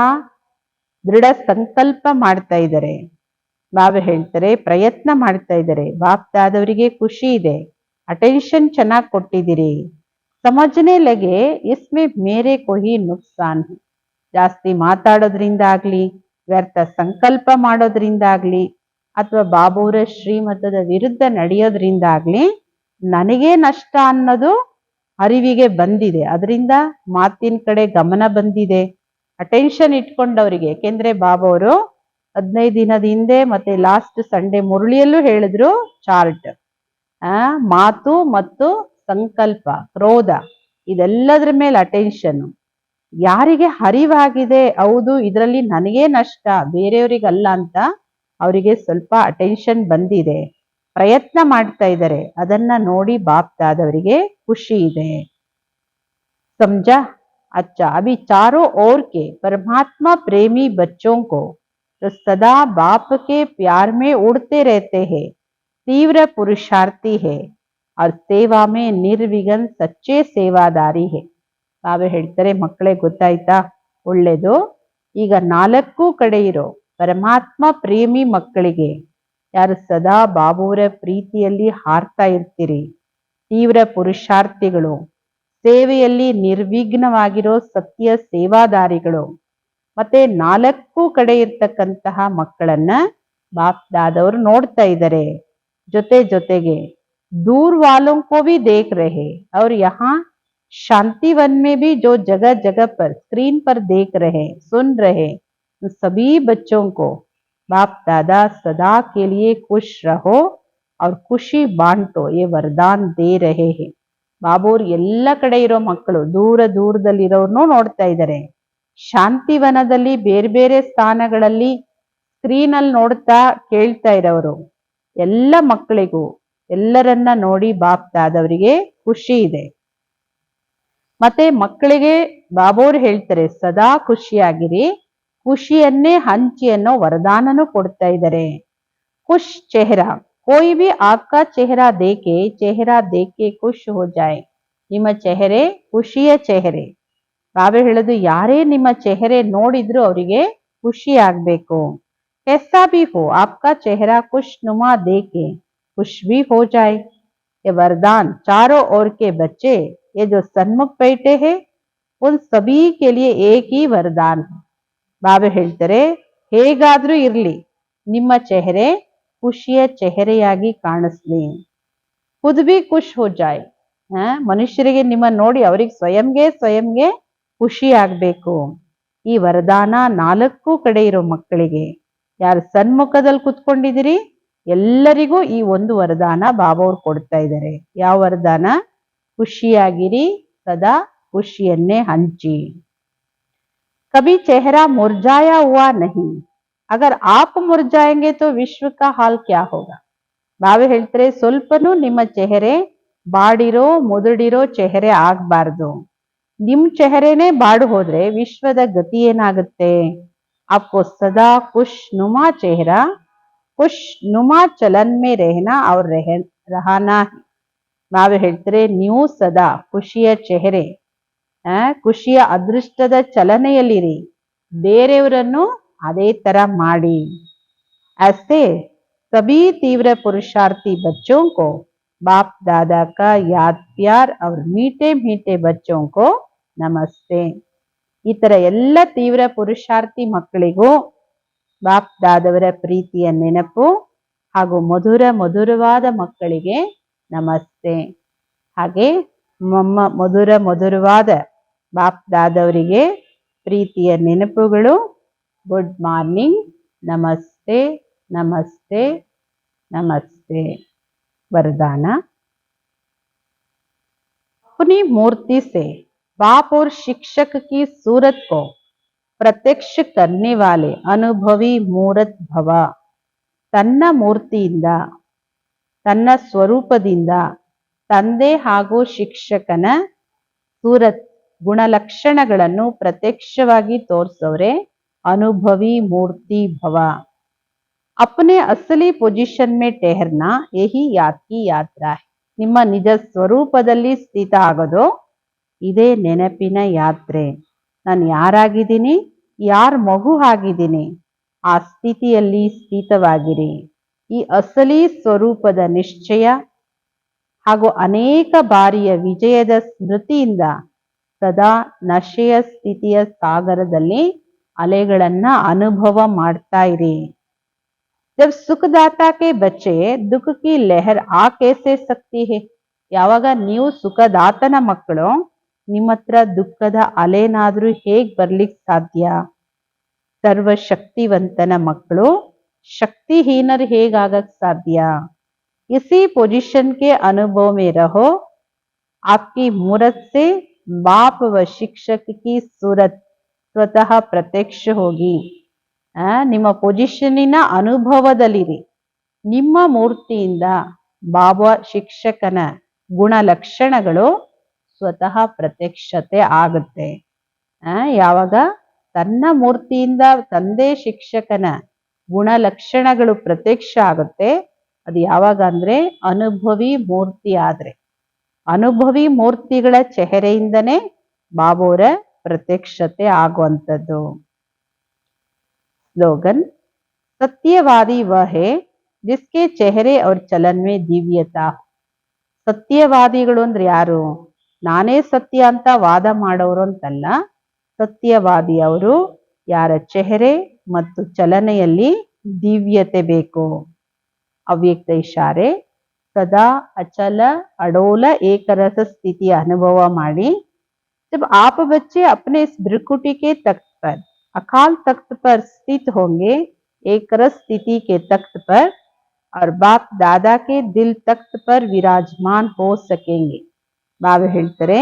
ದೃಢ ಸಂಕಲ್ಪ ಮಾಡ್ತಾ ಇದ್ದಾರೆ. ಬಾಬಾ ಹೇಳ್ತಾರೆ ಪ್ರಯತ್ನ ಮಾಡ್ತಾ ಇದ್ದಾರೆ. ಬಾಪ್ ದಾದವರಿಗೆ ಖುಷಿ ಇದೆ, ಅಟೆನ್ಷನ್ ಚೆನ್ನಾಗಿ ಕೊಟ್ಟಿದ್ದೀರಿ. ಸಮझने लगे इसमें मेरे को ही नुकसान है. ಜಾಸ್ತಿ ಮಾತಾಡೋದ್ರಿಂದ ಆಗ್ಲಿ, ವ್ಯರ್ಥ ಸಂಕಲ್ಪ ಮಾಡೋದ್ರಿಂದ ಆಗ್ಲಿ, ಅಥವಾ ಬಾಬುರ ಶ್ರೀಮತದ ವಿರುದ್ಧ ನಡೆಯೋದ್ರಿಂದ ಆಗ್ಲಿ ನನಗೆ ನಷ್ಟ ಅನ್ನೋದು ಅರಿವಿಗೆ ಬಂದಿದೆ. ಅದರಿಂದ ಮಾತಿನ ಕಡೆ ಗಮನ ಬಂದಿದೆ. ಅಟೆನ್ಷನ್ ಇಟ್ಕೊಂಡವರಿಗೆ, ಯಾಕೆಂದ್ರೆ ಬಾಬವರು 15 ದಿನದ ಹಿಂದೆ ಮತ್ತೆ ಲಾಸ್ಟ್ ಸಂಡೇ ಮುರಳಿಯಲ್ಲೂ ಹೇಳಿದ್ರು ಚಾರ್ಟ್, ಮಾತು ಮತ್ತು ಸಂಕಲ್ಪ, ಕ್ರೋಧ ಇದೆಲ್ಲದ್ರ ಮೇಲೆ ಅಟೆನ್ಷನ್. ಯಾರಿಗೆ ಅರಿವಾಗಿದೆ ಹೌದು ಇದರಲ್ಲಿ ನನಗೇ ನಷ್ಟ ಬೇರೆಯವರಿಗಲ್ಲ ಅಂತ ಅವರಿಗೆ ಸ್ವಲ್ಪ ಅಟೆನ್ಷನ್ ಬಂದಿದೆ, ಪ್ರಯತ್ನ ಮಾಡ್ತಾ ಇದ್ದಾರೆ. ಅದನ್ನ ನೋಡಿ ಬಾಪ್ ದಾದವರಿಗೆ ಖುಷಿ ಇದೆ. समझा? अच्छा, अभी चारों ओर के परमात्मा प्रेमी बच्चों को तो सदा बाप के प्यार में उड़ते रहते हैं, तीव्र पुरुषार्थी है और सेवा में निर्विघ्न सच्चे सेवादारी है. ಬಾಬಾ ಹೇಳ್ತಾರೆ ಮಕ್ಕಳೇ ಗೊತ್ತಾಯ್ತಾ, ಒಳ್ಳೇದು. ಈಗ 4 ಕಡೆ ಇರೋ ಪರಮಾತ್ಮ ಪ್ರೇಮಿ ಮಕ್ಕಳಿಗೆ, ಯಾರು ಸದಾ ಬಾಬುವರ ಪ್ರೀತಿಯಲ್ಲಿ ಹಾರ್ತಾ ಇರ್ತೀರಿ, ತೀವ್ರ ಪುರುಷಾರ್ಥಿಗಳು, ಸೇವೆಯಲ್ಲಿ ನಿರ್ವಿಘ್ನವಾಗಿರೋ ಸತ್ಯ ಸೇವಾದಾರಿಗಳು, ಮತ್ತೆ 4 ಕಡೆ ಇರ್ತಕ್ಕಂತಹ ಮಕ್ಕಳನ್ನ ಬಾಪ್ ದಾದವರು ನೋಡ್ತಾ ಇದ್ದಾರೆ. ಜೊತೆಗೆ दूर वालों को भी देख रहे और यहाँ शांति वन में भी जो जगह जगह पर स्क्रीन पर देख रहे सुन रहे सभी बच्चों को बाप दादा सदा के लिए खुश रहो और खुशी बांटो ये वरदान दे रहे हैं. ಬಾಬೂರ್ ಎಲ್ಲ ಕಡೆ ಇರೋ ಮಕ್ಕಳು ದೂರದಲ್ಲಿರೋರ್ನು ನೋಡ್ತಾ ಇದ್ದಾರೆ. ಶಾಂತಿವನದಲ್ಲಿ ಬೇರೆ ಬೇರೆ ಸ್ಥಾನಗಳಲ್ಲಿ ಸ್ಕ್ರೀನಲ್ಲಿ ನೋಡ್ತಾ ಕೇಳ್ತಾ ಇರೋರು ಎಲ್ಲ ಮಕ್ಕಳಿಗೂ ಎಲ್ಲರನ್ನ ನೋಡಿ ಬಾಪ್ ದಾದವರಿಗೆ ಖುಷಿ ಇದೆ. ಮತ್ತೆ ಮಕ್ಕಳಿಗೆ ಬಾಬೋರ್ ಹೇಳ್ತಾರೆ ಸದಾ ಖುಷಿಯಾಗಿರಿ, ಖುಷಿಯನ್ನೇ ಹಂಚಿ ಅನ್ನೋ ವರದಾನನು ಕೊಡ್ತಾ ಇದ್ದಾರೆ. ಖುಷ್ ಚೆಹರಾ, कोई भी आपका चेहरा देखे खुश हो जाए. ನಿಮ್ಮ ಚೆಹರೆ ಖುಷಿಯ ಚೆಹರೆ. ಬಾಬಾ ಹೇಳೋದು ಯಾರೇ ನಿಮ್ಮ ಚೆಹರೆ ನೋಡಿದ್ರು ಅವರಿಗೆ ಖುಷಿ ಆಗ್ಬೇಕು. कैसा भी हो आपका चेहरा खुशनुमा देखे खुश भी हो जाए. ये वरदान चारों ओर के बच्चे, ये जो सन्मुख बैठे हैं उन सभी के लिए एक ही वरदान है. ಬಾಬಾ ಹೇಳ್ತಾರೆ ಹೇಗಾದ್ರೂ ಇರ್ಲಿ ನಿಮ್ಮ ಚೆಹರೆ ಖುಷಿಯ ಚೆಹರೆಯಾಗಿ ಕಾಣಿಸ್ಲಿ. ಖುದ್ ಬಿ ಖುಷ್ ಹೋ ಜಾಯ್. ಮನುಷ್ಯರಿಗೆ ನಿಮ್ಮ ನೋಡಿ ಅವ್ರಿಗೆ ಸ್ವಯಂಗೆ ಖುಷಿ ಆಗ್ಬೇಕು. ಈ ವರದಾನ 4 ಕಡೆ ಇರೋ ಮಕ್ಕಳಿಗೆ, ಯಾರು ಸನ್ಮುಖದಲ್ಲಿ ಕುತ್ಕೊಂಡಿದ್ದೀರಿ ಎಲ್ಲರಿಗೂ ಈ ಒಂದು ವರದಾನ ಬಾಬಾ ಅವ್ರು ಕೊಡ್ತಾ ಇದ್ದಾರೆ. ಯಾವ ವರದಾನ? ಖುಷಿಯಾಗಿರಿ, ಸದಾ ಖುಷಿಯನ್ನೇ ಹಂಚಿ. ಕಭಿ ಚೆಹರಾ ಮುರ್ಜಾಯಾ ಹುವಾ ನಹಿ, ಅಗರ್ ಆಪ್ ಮುರ್ಜಾಯಂಗೆ ತೋ ವಿಶ್ವ ಕಾ ಹಾಲ್ ಕ್ಯಾ ಹೋಗಾ. ಬಾಬಾ ಹೇಳ್ತಾರೆ ಸ್ವಲ್ಪನೂ ನಿಮ್ಮ ಚೆಹರೆ ಬಾಡಿರೋ ಮುದುಡಿರೋ ಚೆಹರೆ ಆಗ್ಬಾರ್ದು. ನಿಮ್ ಚೆಹರೆನೇ ಬಾಡು ಹೋದ್ರೆ ವಿಶ್ವದ ಗತಿ ಏನಾಗುತ್ತೆ? आपको सदा खुश नुमा चेहरा खुश नुमा चलन में रहना और रहना है. ಬಾಬಾ ಹೇಳ್ತಾರೆ ನೀವು ಸದಾ ಖುಷಿಯ ಚೆಹರೆ, ಖುಷಿಯ ಅದೃಷ್ಟದ ಚಲನೆಯಲ್ಲಿರಿ, ಬೇರೆಯವರನ್ನು ಅದೇ ತರ ಮಾಡಿ. ऐसे सभी तीव्र पुरुषार्थी बच्चों को बाप दादा का याद प्यार और मीठे मीठे बच्चों को नमस्ते. ಈ ತರ ಎಲ್ಲ ತೀವ್ರ ಪುರುಷಾರ್ಥಿ ಮಕ್ಕಳಿಗೂ ಬಾಪ್ ದಾದವರ ಪ್ರೀತಿಯ ನೆನಪು ಹಾಗೂ ಮಧುರವಾದ ಮಕ್ಕಳಿಗೆ ನಮಸ್ತೆ. ಹಾಗೆ ಮಧುರವಾದ ಬಾಪ್ ದಾದವರಿಗೆ ಪ್ರೀತಿಯ ನೆನಪುಗಳು. ಗುಡ್ ಮಾರ್ನಿಂಗ್, ನಮಸ್ತೆ ನಮಸ್ತೆ ನಮಸ್ತೆ. वरदान अपनी मूर्ति से बाप और शिक्षक की सूरत को प्रत्यक्ष करने वाले अनुभवी मूर्त भव. ತನ್ನ ಮೂರ್ತಿಯಿಂದ, ತನ್ನ ಸ್ವರೂಪದಿಂದ ತಂದೆ ಹಾಗೂ ಶಿಕ್ಷಕನ ಸೂರತ್ ಗುಣಲಕ್ಷಣಗಳನ್ನು ಪ್ರತ್ಯಕ್ಷವಾಗಿ ತೋರಿಸೋರೆ ಅನುಭವಿ ಮೂರ್ತಿ ಭವ. अपने असली ಪೊಸಿಷನ್ ಮೇ ठहरना यही याद की यात्रा है. ನಿಮ್ಮ ನಿಜ ಸ್ವರೂಪದಲ್ಲಿ ಸ್ಥಿತ ಆಗೋದು ಇದೇ ನೆನಪಿನ ಯಾತ್ರೆ. ನಾನು ಯಾರಾಗಿದ್ದೀನಿ, ಯಾರ ಮಗು ಆಗಿದ್ದೀನಿ, ಆ ಸ್ಥಿತಿಯಲ್ಲಿ ಸ್ಥಿತವಾಗಿರಿ. ಈ ಅಸಲಿ ಸ್ವರೂಪದ ನಿಶ್ಚಯ ಹಾಗೂ ಅನೇಕ ಬಾರಿಯ ವಿಜಯದ ಸ್ಮೃತಿಯಿಂದ ಸದಾ ನಶೆಯ ಸ್ಥಿತಿಯ ಸಾಗರದಲ್ಲಿ ಅಲೆಗಳನ್ನ ಅನುಭವ ಮಾಡ್ತಾ ಇರಿ. जब सुखदाता के बच्चे दुख की लहर आ कैसे सकती है. ಯಾವಾಗ ನೀವು ಸುಖದಾತನ ಮಕ್ಕಳು, ನಿಮ್ಮ ಹತ್ರ ದುಃಖದ ಅಲೆನಾದ್ರೂ ಹೇಗ್ ಬರ್ಲಿಕ್ಕೆ ಸಾಧ್ಯ? ಸರ್ವಶಕ್ತಿವಂತನ ಮಕ್ಕಳು ಶಕ್ತಿಹೀನರು ಹೇಗಾಗಕ್ ಸಾಧ್ಯ? इसी पोजीशन के अनुभव में रहो. आपकी मूरत से बाप व शिक्षक की सूरत स्वतः प्रत्यक्ष होगी. ನಿಮ್ಮ ಪೊಸಿಷನ್ನಿನ ಅನುಭವದಲ್ಲಿರಿ. ನಿಮ್ಮ ಮೂರ್ತಿಯಿಂದ ಬಾಬಾ ಶಿಕ್ಷಕನ ಗುಣಲಕ್ಷಣಗಳು ಸ್ವತಃ ಪ್ರತ್ಯಕ್ಷತೆ ಆಗುತ್ತೆ. ಯಾವಾಗ ತನ್ನ ಮೂರ್ತಿಯಿಂದ ತಂದೆ ಶಿಕ್ಷಕನ ಗುಣಲಕ್ಷಣಗಳು ಪ್ರತ್ಯಕ್ಷ ಆಗುತ್ತೆ, ಅದು ಯಾವಾಗ ಅಂದ್ರೆ ಅನುಭವಿ ಮೂರ್ತಿ ಆದ್ರೆ. ಅನುಭವಿ ಮೂರ್ತಿಗಳ ಚೆಹರೆಯಿಂದನೇ ಬಾಬೋರ ಪ್ರತ್ಯಕ್ಷತೆ ಆಗುವಂಥದ್ದು. स्लोगन. सत्यवादी वह है जिसके चेहरे और चलन में दिव्यता. ಸತ್ಯವಾದಿಗಳು ಅಂದ್ರೆ ಯಾರು? ನಾನೇ ಸತ್ಯ ಅಂತ ವಾದ ಮಾಡೋರು ಅಂತಲ್ಲ. ಸತ್ಯವಾದಿ ಅವರು ಯಾರ ಚೆಹರೆ ಮತ್ತು ಚಲನೆಯಲ್ಲಿ ದಿವ್ಯತೆ ಬೇಕು. ಅವ್ಯಕ್ತ ಇಶಾರೆ. ಸದಾ ಅಚಲ ಅಡೋಲ ಏಕರಸ ಸ್ಥಿತಿಯ ಅನುಭವ ಮಾಡಿ. जब आप बच्चे अपने इस भ्रुकुटी के तख्त पर, अकाल तख्त पर स्थित होंगे, एक रस स्थिति के तख्त पर और बाप दादा के दिल तख्त पर विराजमान हो सकेंगे. ಬಾಬಾ ಹೇಳ್ತಾರೆ,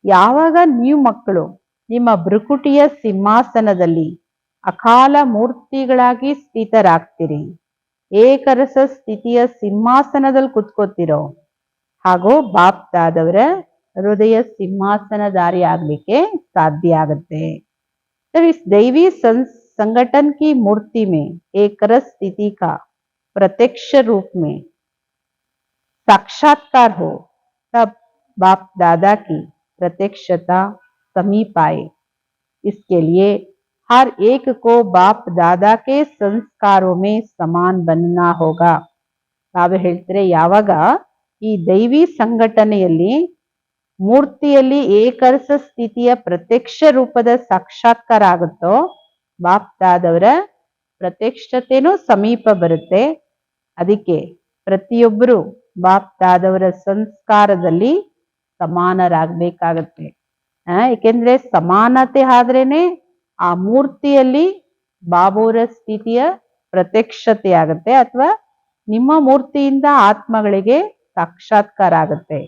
ಯಾವಾಗ ನೀವು ಮಕ್ಕಳು ನಿಮ್ಮ ಭ್ರುಕುಟಿಯ ಸಿಂಹಾಸನದಲ್ಲಿ ಅಕಾಲ ಮೂರ್ತಿಗಳಾಗಿ ಸ್ಥಿತರಾಗ್ತೀರಿ, ಏಕರಸ ಸ್ಥಿತಿಯ ಸಿಂಹಾಸನದಲ್ಲಿ ಕುತ್ಕೋತಿರೋ, ಹಾಗೂ ಬಾಪ್ ದಾದವರ ಹೃದಯ ಸಿಂಹಾಸನಧಾರಿ ಆಗ್ಲಿಕ್ಕೆ ಸಾಧ್ಯ ಆಗುತ್ತೆ. जब इस दैवी संगठन की मूर्ति में एक रस स्थिति का प्रत्यक्ष रूप में साक्षात्कार हो, तब बाप दादा की प्रत्यक्षता समीप आए. इसके लिए हर एक को बाप दादा के संस्कारों में समान बनना होगा. ಬಾಬಾ ಹೇಳ್ತಾರೆ, ಯಾವಾಗ ಈ ದೈವಿ ಸಂಘಟನೆಯಲ್ಲಿ ಮೂರ್ತಿಯಲ್ಲಿ ಏಕರಸ ಸ್ಥಿತಿಯ ಪ್ರತ್ಯಕ್ಷ ರೂಪದ ಸಾಕ್ಷಾತ್ಕಾರ ಆಗುತ್ತೋ, ಬಾಪ್ ದಾದವರ ಪ್ರತ್ಯಕ್ಷತೆನೂ ಸಮೀಪ ಬರುತ್ತೆ. ಅದಕ್ಕೆ ಪ್ರತಿಯೊಬ್ಬರು ಬಾಪ್ ದಾದವರ ಸಂಸ್ಕಾರದಲ್ಲಿ ಸಮಾನರಾಗಬೇಕಾಗತ್ತೆ. ಏಕೆಂದ್ರೆ ಸಮಾನತೆ ಆದ್ರೇನೆ ಆ ಮೂರ್ತಿಯಲ್ಲಿ ಬಾಬೋರ ಸ್ಥಿತಿಯ ಪ್ರತ್ಯಕ್ಷತೆ ಆಗುತ್ತೆ, ಅಥವಾ ನಿಮ್ಮ ಮೂರ್ತಿಯಿಂದ ಆತ್ಮಗಳಿಗೆ ಸಾಕ್ಷಾತ್ಕಾರ ಆಗುತ್ತೆ.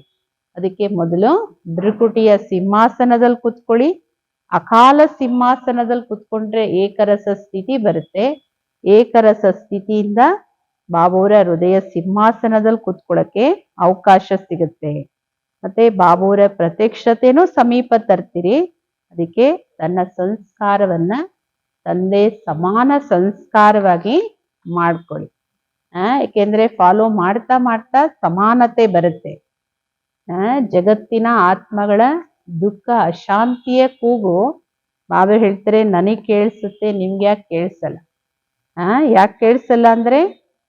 ಅದಕ್ಕೆ ಮೊದಲು ಭ್ರುಕುಟಿಯ ಸಿಂಹಾಸನದಲ್ಲಿ ಕುತ್ಕೊಳ್ಳಿ. ಅಕಾಲ ಸಿಂಹಾಸನದಲ್ಲಿ ಕುತ್ಕೊಂಡ್ರೆ ಏಕರಸ ಸ್ಥಿತಿ ಬರುತ್ತೆ. ಏಕರಸ ಸ್ಥಿತಿಯಿಂದ ಬಾಬೋರ ಹೃದಯ ಸಿಂಹಾಸನದಲ್ಲಿ ಕುತ್ಕೊಳ್ಳಕ್ಕೆ ಅವಕಾಶ ಸಿಗುತ್ತೆ. ಮತ್ತೆ ಬಾಬೋರ ಪ್ರತ್ಯಕ್ಷತೆನೂ ಸಮೀಪ ತರ್ತೀರಿ. ಅದಕ್ಕೆ ತನ್ನ ಸಂಸ್ಕಾರವನ್ನ ತಂದೆ ಸಮಾನ ಸಂಸ್ಕಾರವಾಗಿ ಮಾಡ್ಕೊಳ್ಳಿ. ಏಕೆಂದ್ರೆ ಫಾಲೋ ಮಾಡ್ತಾ ಮಾಡ್ತಾ ಸಮಾನತೆ ಬರುತ್ತೆ. ಜಗತ್ತಿನ ಆತ್ಮಗಳ ದುಃಖ ಅಶಾಂತಿಯ ಕೂಗು ಬಾಬಾ ಹೇಳ್ತಾರೆ ನನಗೆ ಕೇಳಿಸುತ್ತೆ, ನಿಮ್ಗೆ ಯಾಕೆ ಕೇಳಿಸಲ್ಲ? ಯಾಕೆ ಕೇಳಿಸಲ್ಲ ಅಂದ್ರೆ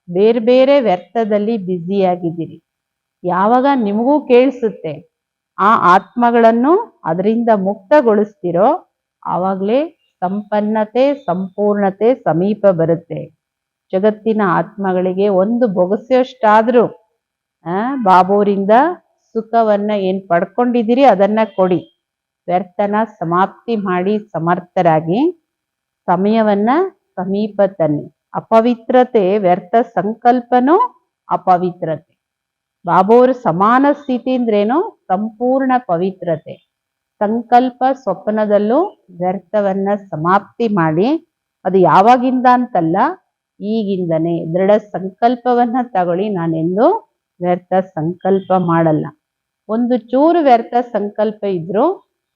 ಬೇರೆ ಬೇರೆ ವ್ಯರ್ಥದಲ್ಲಿ ಬ್ಯುಸಿಯಾಗಿದ್ದೀರಿ. ಯಾವಾಗ ನಿಮಗೂ ಕೇಳಿಸುತ್ತೆ, ಆ ಆತ್ಮಗಳನ್ನು ಅದರಿಂದ ಮುಕ್ತಗೊಳಿಸ್ತಿರೋ, ಆವಾಗಲೇ ಸಂಪನ್ನತೆ ಸಂಪೂರ್ಣತೆ ಸಮೀಪ ಬರುತ್ತೆ. ಜಗತ್ತಿನ ಆತ್ಮಗಳಿಗೆ ಒಂದು ಬೊಗಸೆಯಷ್ಟಾದ್ರೂ ಬಾಬೋರಿಂದ ಸುಖವನ್ನ ಏನ್ ಪಡ್ಕೊಂಡಿದ್ದೀರಿ ಅದನ್ನ ಕೊಡಿ. ವ್ಯರ್ಥನ ಸಮಾಪ್ತಿ ಮಾಡಿ ಸಮರ್ಥರಾಗಿ ಸಮಯವನ್ನ ಸಮೀಪ ತನ್ನಿ. ಅಪವಿತ್ರತೆ ವ್ಯರ್ಥ ಸಂಕಲ್ಪನೂ ಅಪವಿತ್ರತೆ. ಬಾಬೋರ ಸಮಾನ ಸ್ಥಿತಿ ಅಂದ್ರೇನು? ಸಂಪೂರ್ಣ ಪವಿತ್ರತೆ. ಸಂಕಲ್ಪ ಸ್ವಪ್ನದಲ್ಲೂ ವ್ಯರ್ಥವನ್ನ ಸಮಾಪ್ತಿ ಮಾಡಿ, ಅದು ಯಾವಾಗಿಂದ ಅಂತಲ್ಲ, ಈಗಿಂದನೇ ದೃಢ ಸಂಕಲ್ಪವನ್ನ ತಗೊಳ್ಳಿ. ನಾನೆಂದು ವ್ಯರ್ಥ ಸಂಕಲ್ಪ ಮಾಡಲ್ಲ. ಒಂದು ಚೂರು ವ್ಯರ್ಥ ಸಂಕಲ್ಪ ಇದ್ರೂ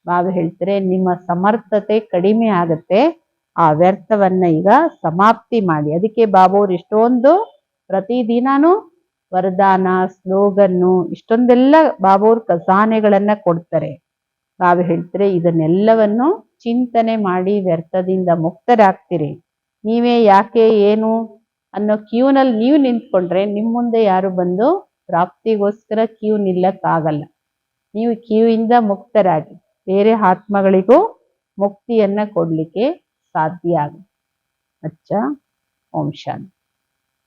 ಬಾಬಾ ಹೇಳ್ತಾರೆ ನಿಮ್ಮ ಸಮರ್ಥತೆ ಕಡಿಮೆ ಆಗುತ್ತೆ, ಆ ವ್ಯರ್ಥವನ್ನ ಈಗ ಸಮಾಪ್ತಿ ಮಾಡಿ. ಅದಕ್ಕೆ ಬಾಬಾವ್ರು ಇಷ್ಟೊಂದು ಪ್ರತಿದಿನಾನು ವರದಾನ, ಸ್ಲೋಗನ್ನು ಇಷ್ಟೊಂದೆಲ್ಲ ಬಾಬಾವ್ರು ಖಜಾನೆಗಳನ್ನ ಕೊಡ್ತಾರೆ. ಬಾಬಾ ಹೇಳ್ತಾರೆ ಇದನ್ನೆಲ್ಲವನ್ನು ಚಿಂತನೆ ಮಾಡಿ ವ್ಯರ್ಥದಿಂದ ಮುಕ್ತರಾಗ್ತೀರಿ. ನೀವೇ ಯಾಕೆ ಏನು ಅನ್ನೋ ಕ್ಯೂನಲ್ಲಿ ನೀವು ನಿಂತ್ಕೊಂಡ್ರೆ ನಿಮ್ಮ ಮುಂದೆ ಯಾರು ಬಂದು ಪ್ರಾಪ್ತಿಗೋಸ್ಕರ ಕ್ಯೂ ನಿಲ್ಲಕ್ಕಾಗಲ್ಲ. ನೀವು ಕ್ಯೂ ಇಂದ ಮುಕ್ತರಾಗಿ ಬೇರೆ ಆತ್ಮಗಳಿಗೂ ಮುಕ್ತಿಯನ್ನ ಕೊಡ್ಲಿಕ್ಕೆ ಸಾಧ್ಯ ಆಗುತ್ತೆ. ಅಚ್ಚಾ, ಓಂ ಶಾಂತಿ.